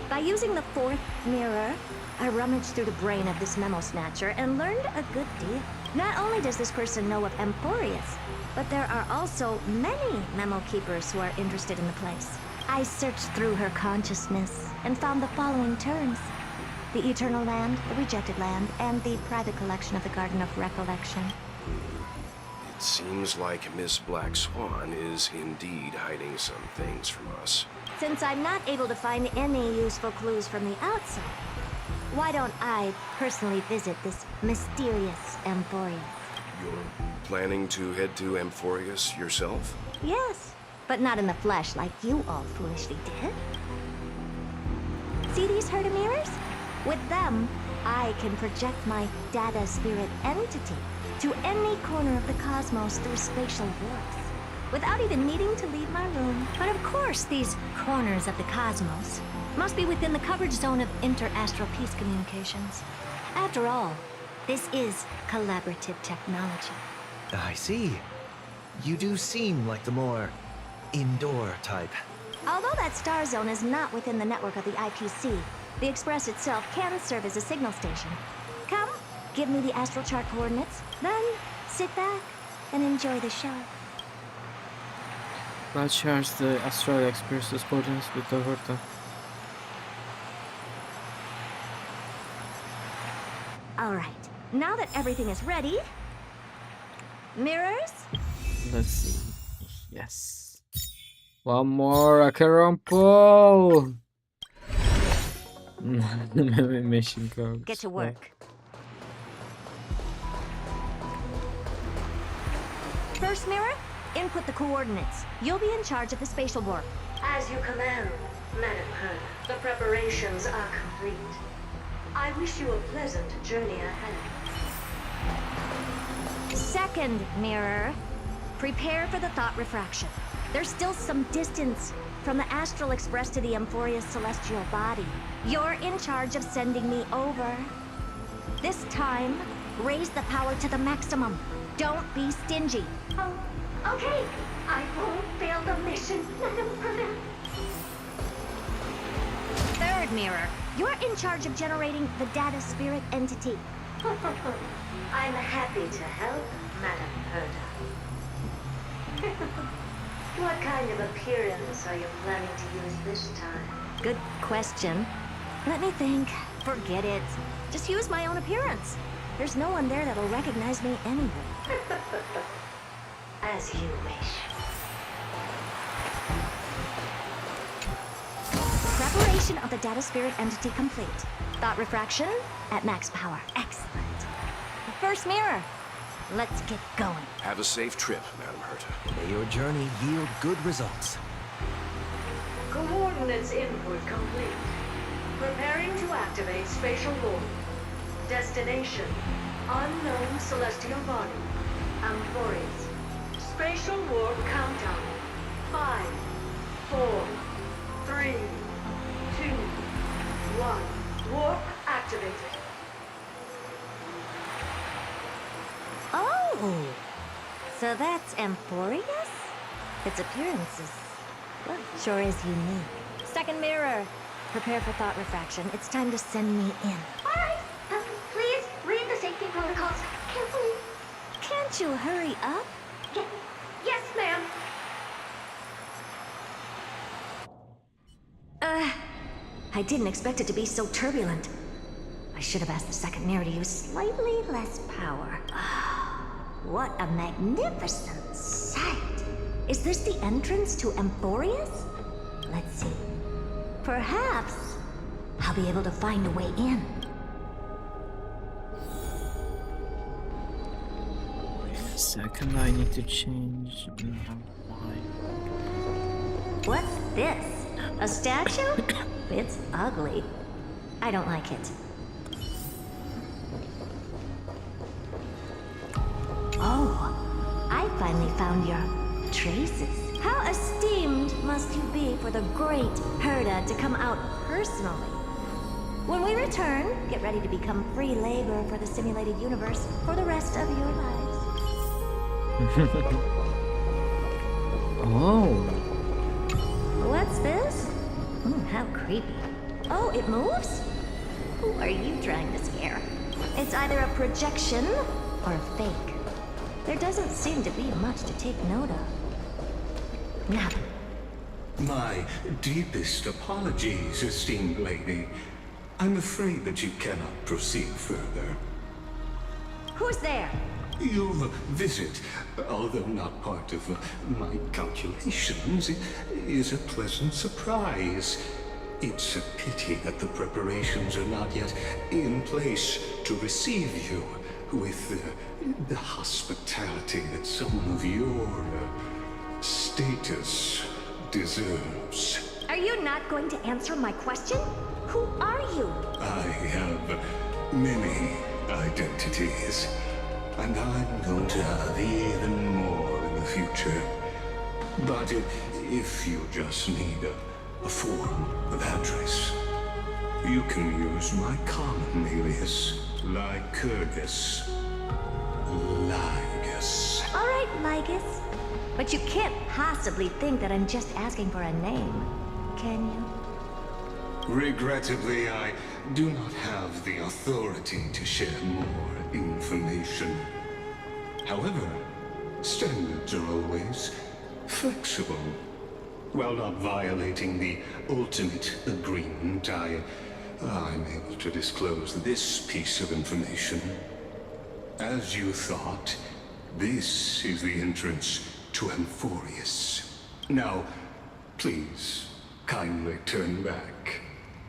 By using the fourth mirror, I rummaged through the brain of this memo snatcher and learned a good deal. Not only does this person know of Amphorius, but there are also many memo keepers who are interested in the place. I searched through her consciousness and found the following terms: the Eternal Land, the Rejected Land, and the private collection of the Garden of Recollection. It seems like Miss Black Swan is indeed hiding some things from us. Since I'm not able to find any useful clues from the outside, why don't I personally visit this mysterious Amphorius? You're planning to head to Amphorius yourself? Yes, but not in the flesh like you all foolishly did. See these Herta mirrors? With them, I can project my data spirit entity to any corner of the cosmos through spatial warps, without even needing to leave my room. But of course, these corners of the cosmos must be within the coverage zone of inter-astral peace communications. After all, this is collaborative technology. I see. You do seem like the more indoor type. Although that star zone is not within the network of the IPC, the Express itself can serve as a signal station. Come, give me the astral chart coordinates, then sit back and enjoy the show. Let's share the Astral Express's coordinates with the Herta. Alright, now that everything is ready... Mirrors? Let's see. Yes. One more, I can rumple! Mission code. Get to work. First mirror, input the coordinates. You'll be in charge of the spatial warp. As you command, Madam Herta. The preparations are complete. I wish you a pleasant journey ahead. Second mirror, prepare for the thought refraction. There's still some distance from the Astral Express to the Amphorius celestial body. You're in charge of sending me over. This time, raise the power to the maximum. Don't be stingy. Oh, okay. I won't fail the mission, Madam Herta. Third mirror, you're in charge of generating the data spirit entity. I'm happy to help, Madam Herta. What kind of appearance are you planning to use this time? Good question. Let me think. Forget it. Just use my own appearance. There's no one there that'll recognize me anyway. As you wish. Preparation of the data spirit entity complete. Thought refraction at max power. Excellent. First mirror. Let's get going. Have a safe trip, Madam Herta. May your journey yield good results. Coordinates input complete. Preparing to activate spatial warp. Destination: unknown celestial body. Amphorius. Spatial warp countdown. 5, 4, 3, 2, 1. Warp activated. Oh, so that's Amphorius? Its appearance is, well, sure is unique. Second mirror, prepare for thought refraction. It's time to send me in. Alright, please read the safety protocols carefully. Can't you hurry up? Yes, ma'am. I didn't expect it to be so turbulent. I should have asked the second mirror to use slightly less power. What a magnificent sight! Is this the entrance to Amphorius? Let's see. Perhaps I'll be able to find a way in. Wait a second, I need to change my... What's this? A statue? It's ugly. I don't like it. Oh, I finally found your traces. How esteemed must you be for the great Herda to come out personally? When we return, get ready to become free labor for the simulated universe for the rest of your lives. Oh. What's this? How creepy. Oh, it moves? Who are you trying to scare? It's either a projection or a fake. There doesn't seem to be much to take note of. Now. My deepest apologies, esteemed lady. I'm afraid that you cannot proceed further. Who's there? Your visit, although not part of my calculations, is a pleasant surprise. It's a pity that the preparations are not yet in place to receive you with the hospitality that someone of your status deserves. Are you not going to answer my question? Who are you? I have many identities. And I'm going to have even more in the future. But if you just need a form of address, you can use my common alias, Lycurgus. Lygus. All right, Lygus. But you can't possibly think that I'm just asking for a name, can you? Regrettably, I do not have the authority to share more information. However, standards are always flexible. While not violating the ultimate agreement, I'm able to disclose this piece of information. As you thought, this is the entrance to Amphorius. Now, please, kindly turn back.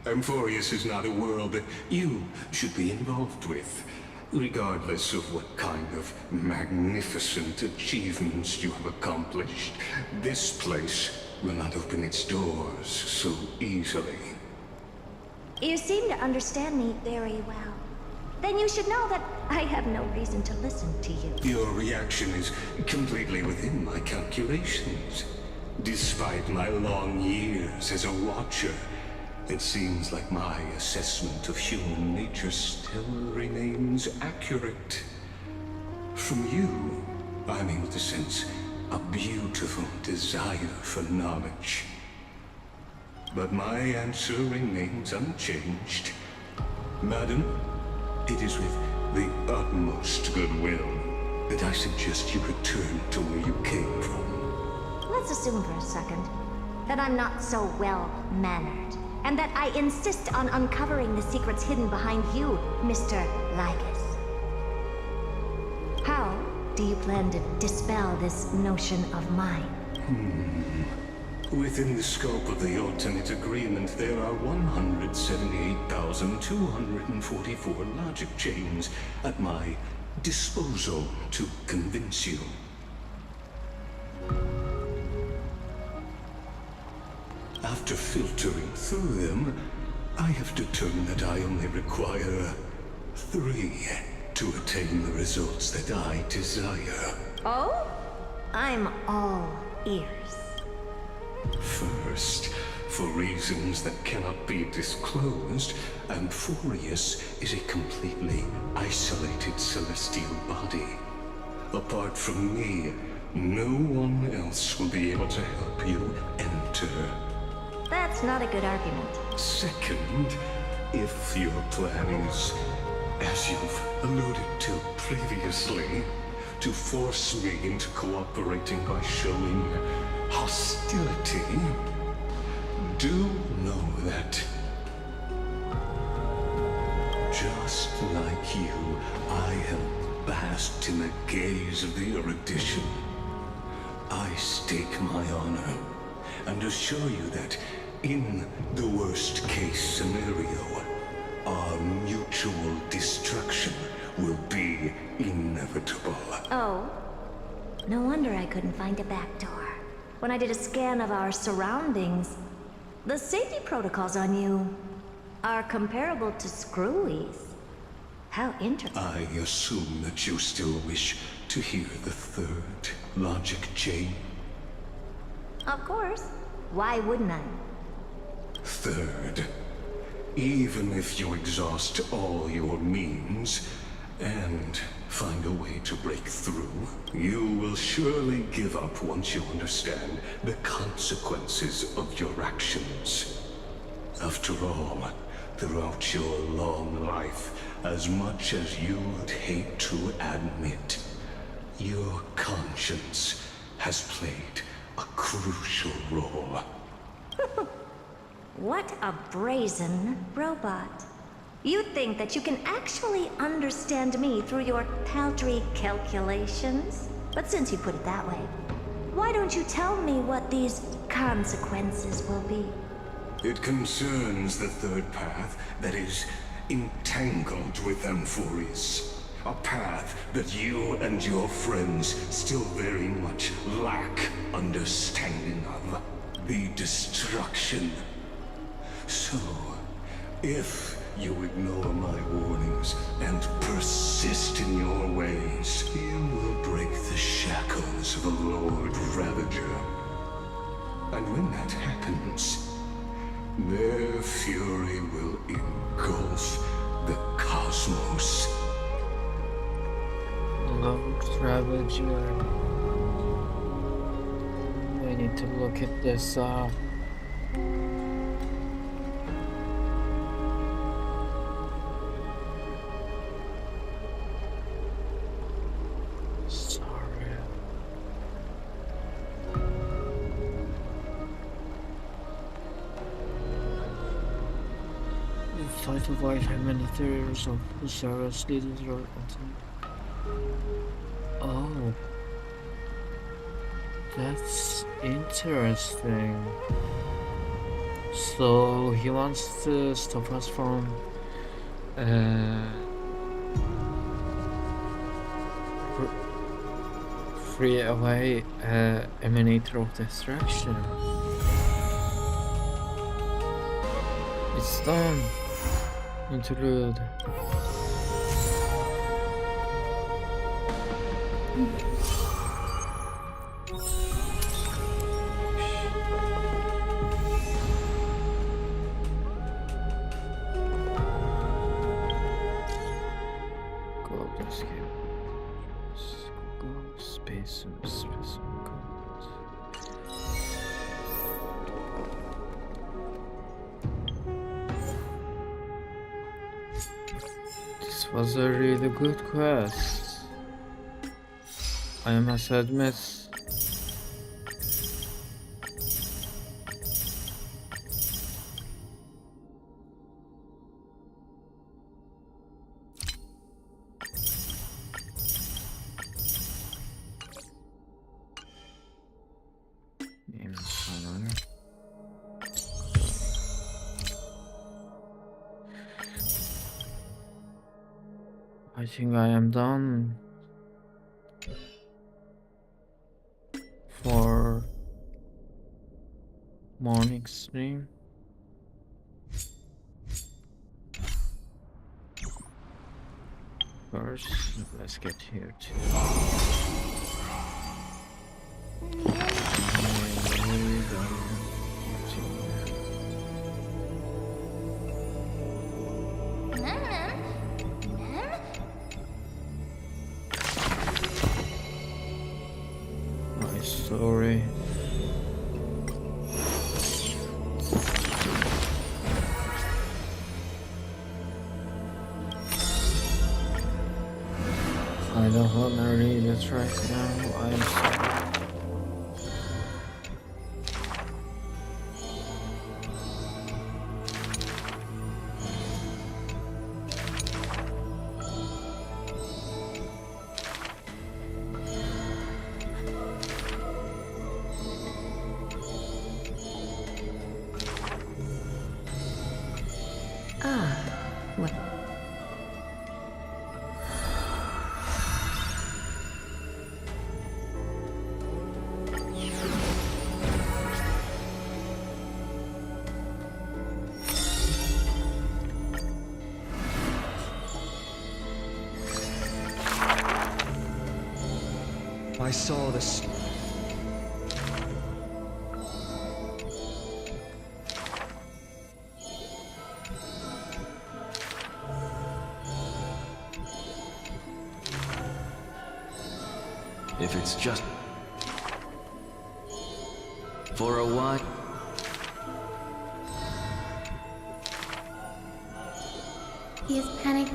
Amphorius is not a world that you should be involved with, regardless of what kind of magnificent achievements you have accomplished. This place will not open its doors so easily. You seem to understand me very well. Then you should know that I have no reason to listen to you. Your reaction is completely within my calculations. Despite my long years as a watcher, it seems like my assessment of human nature still remains accurate. From you, I'm able to sense a beautiful desire for knowledge. But my answer remains unchanged. Madam, it is with the utmost goodwill that I suggest you return to where you came from. Let's assume for a second that I'm not so well-mannered, and that I insist on uncovering the secrets hidden behind you, Mr. Lygus. How do you plan to dispel this notion of mine? Within the scope of the ultimate agreement, there are 178,244 logic chains at my disposal to convince you. After filtering through them, I have determined that I only require 3 to attain the results that I desire. Oh? I'm all ears. First, for reasons that cannot be disclosed, Amphorius is a completely isolated celestial body. Apart from me, no one else will be able to help you enter. That's not a good argument. Second, if your plan is, as you've alluded to previously, to force me into cooperating by showing hostility, do know that just like you, I have basked in the gaze of the erudition. I stake my honor and assure you that in the worst case scenario, our mutual destruction will be inevitable. Oh, no wonder I couldn't find a back door. When I did a scan of our surroundings, the safety protocols on you are comparable to Screwy's. How interesting. I assume that you still wish to hear the third logic chain. Of course. Why wouldn't I? Third, even if you exhaust all your means and find a way to break through, you will surely give up once you understand the consequences of your actions. After all, throughout your long life, as much as you'd hate to admit, your conscience has played a crucial role. What a brazen robot. You think that you can actually understand me through your paltry calculations? But since you put it that way, why don't you tell me what these consequences will be? It concerns the third path that is entangled with Amphoris. A path that you and your friends still very much lack understanding of. The destruction. So, if you ignore my warnings and persist in your ways, you will break the shackles of a Lord Ravager. And when that happens, their fury will engulf the cosmos. Lord Ravager. I need to look at this up. Fight to avoid how many theories of Sarah's leaders are. Oh, that's interesting. So he wants to stop us from free away emanator of destruction. It's done. Interlude. Global escape. Google space and space. This was a really good quest, I must admit. I think I am done for morning stream. First, let's get here too. story. I don't wanna read it right now, I'm sorry. What? I saw this. If it's just for a while. He is panicked.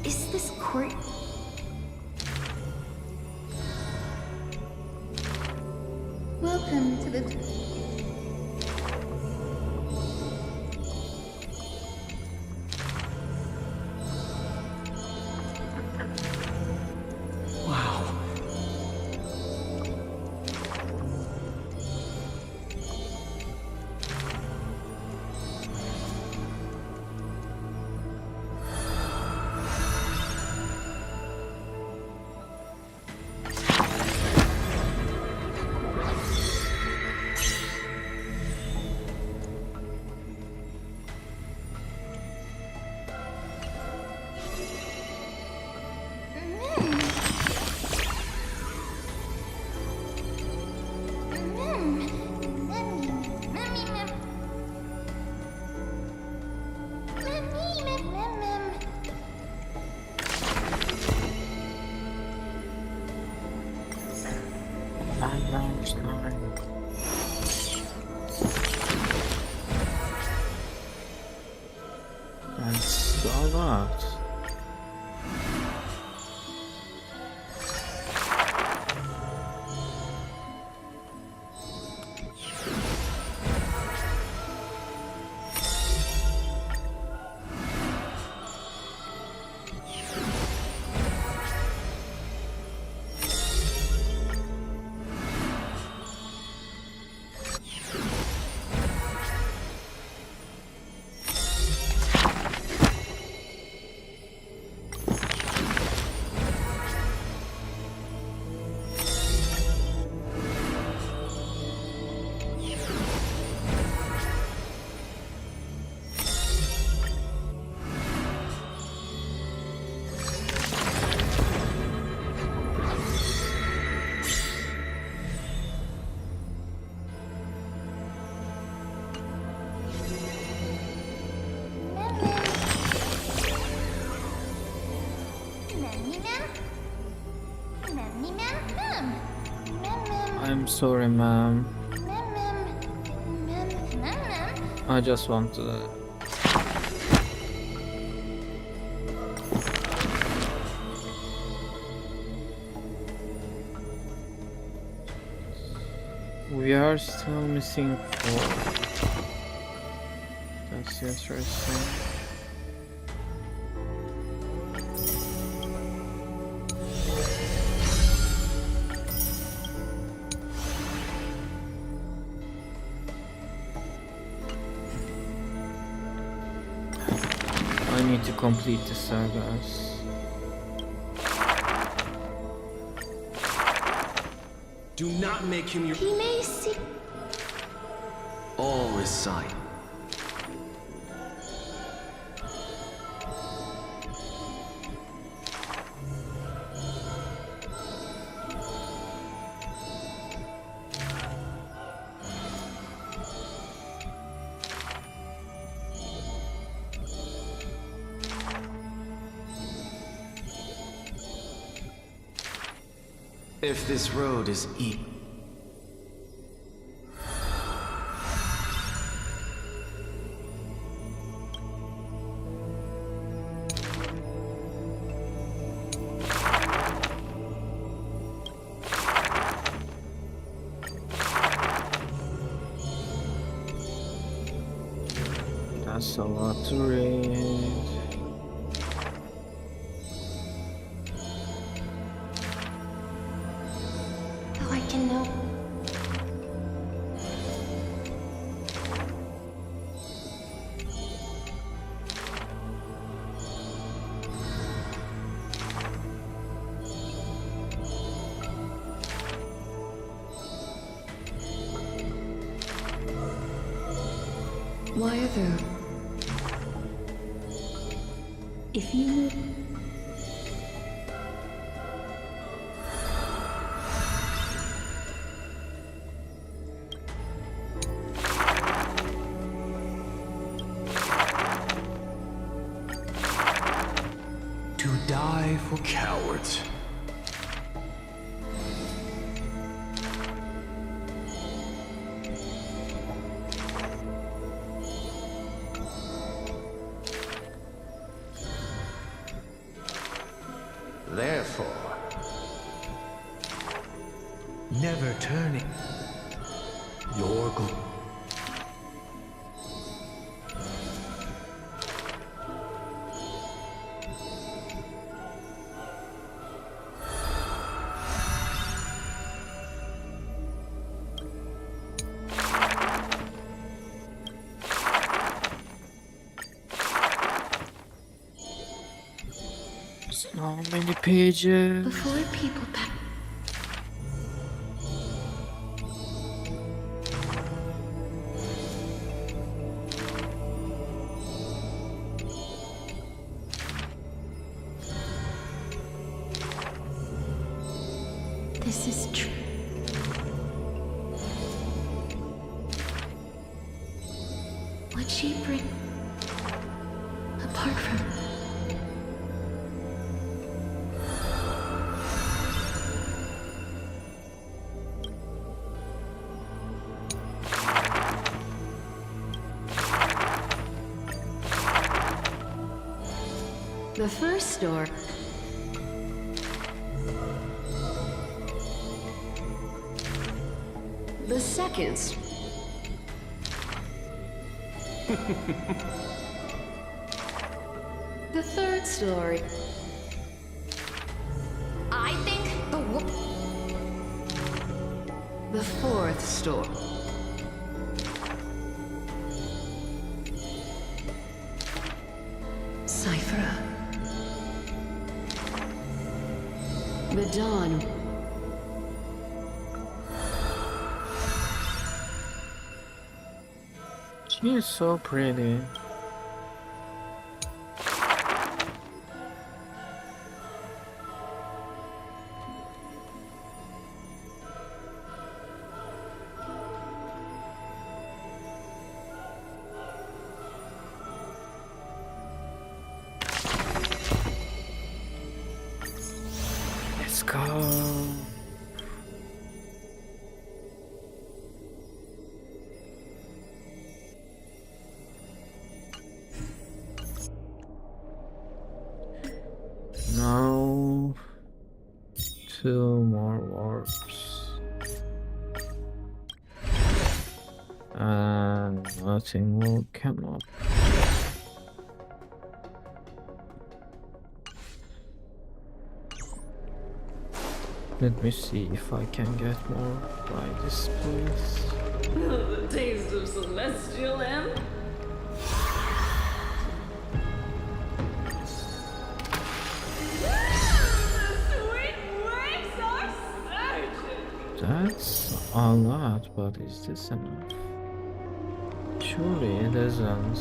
Is this court? Welcome to the... Wow. That's a lot. I'm sorry, ma'am. I just want to... We are still missing 4. That's interesting. I need to complete the sagas. Do not make him your... He may see... All is sight. If this road is That's a lot to read. Though I can know. Why are there... If you knew... to die for cowards. Therefore, never turning your goal. So many pages. Before people This is true. What'd she bring? Apart from... The first door... The second... The third story... I think The fourth story... Cyphera. The dawn... She is so pretty. Let's go. Now, 2 more warps. And nothing will come up. Let me see if I can get more by this place. The taste of celestial amp. That's a lot, but is this enough? Surely it isn't.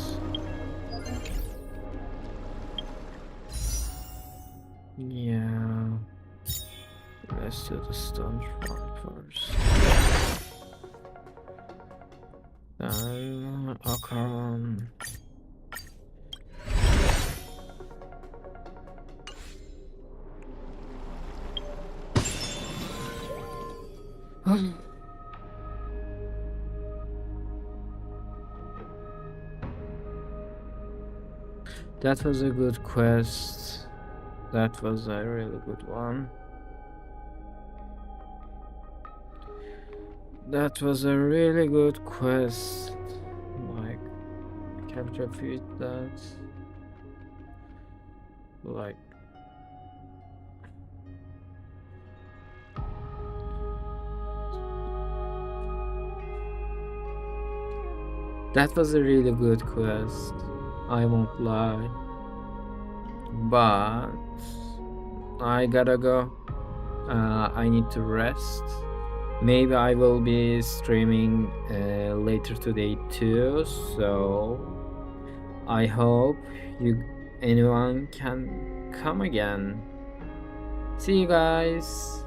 Yeah. Let's do the stone front first. Then Akaron. That was a good quest. That was a really good one. That was a really good quest. Like, can't repeat that. Like, that was a really good quest. I won't lie. But I gotta go. I need to rest. Maybe I will be streaming later today too, so I hope anyone can come again. See you guys.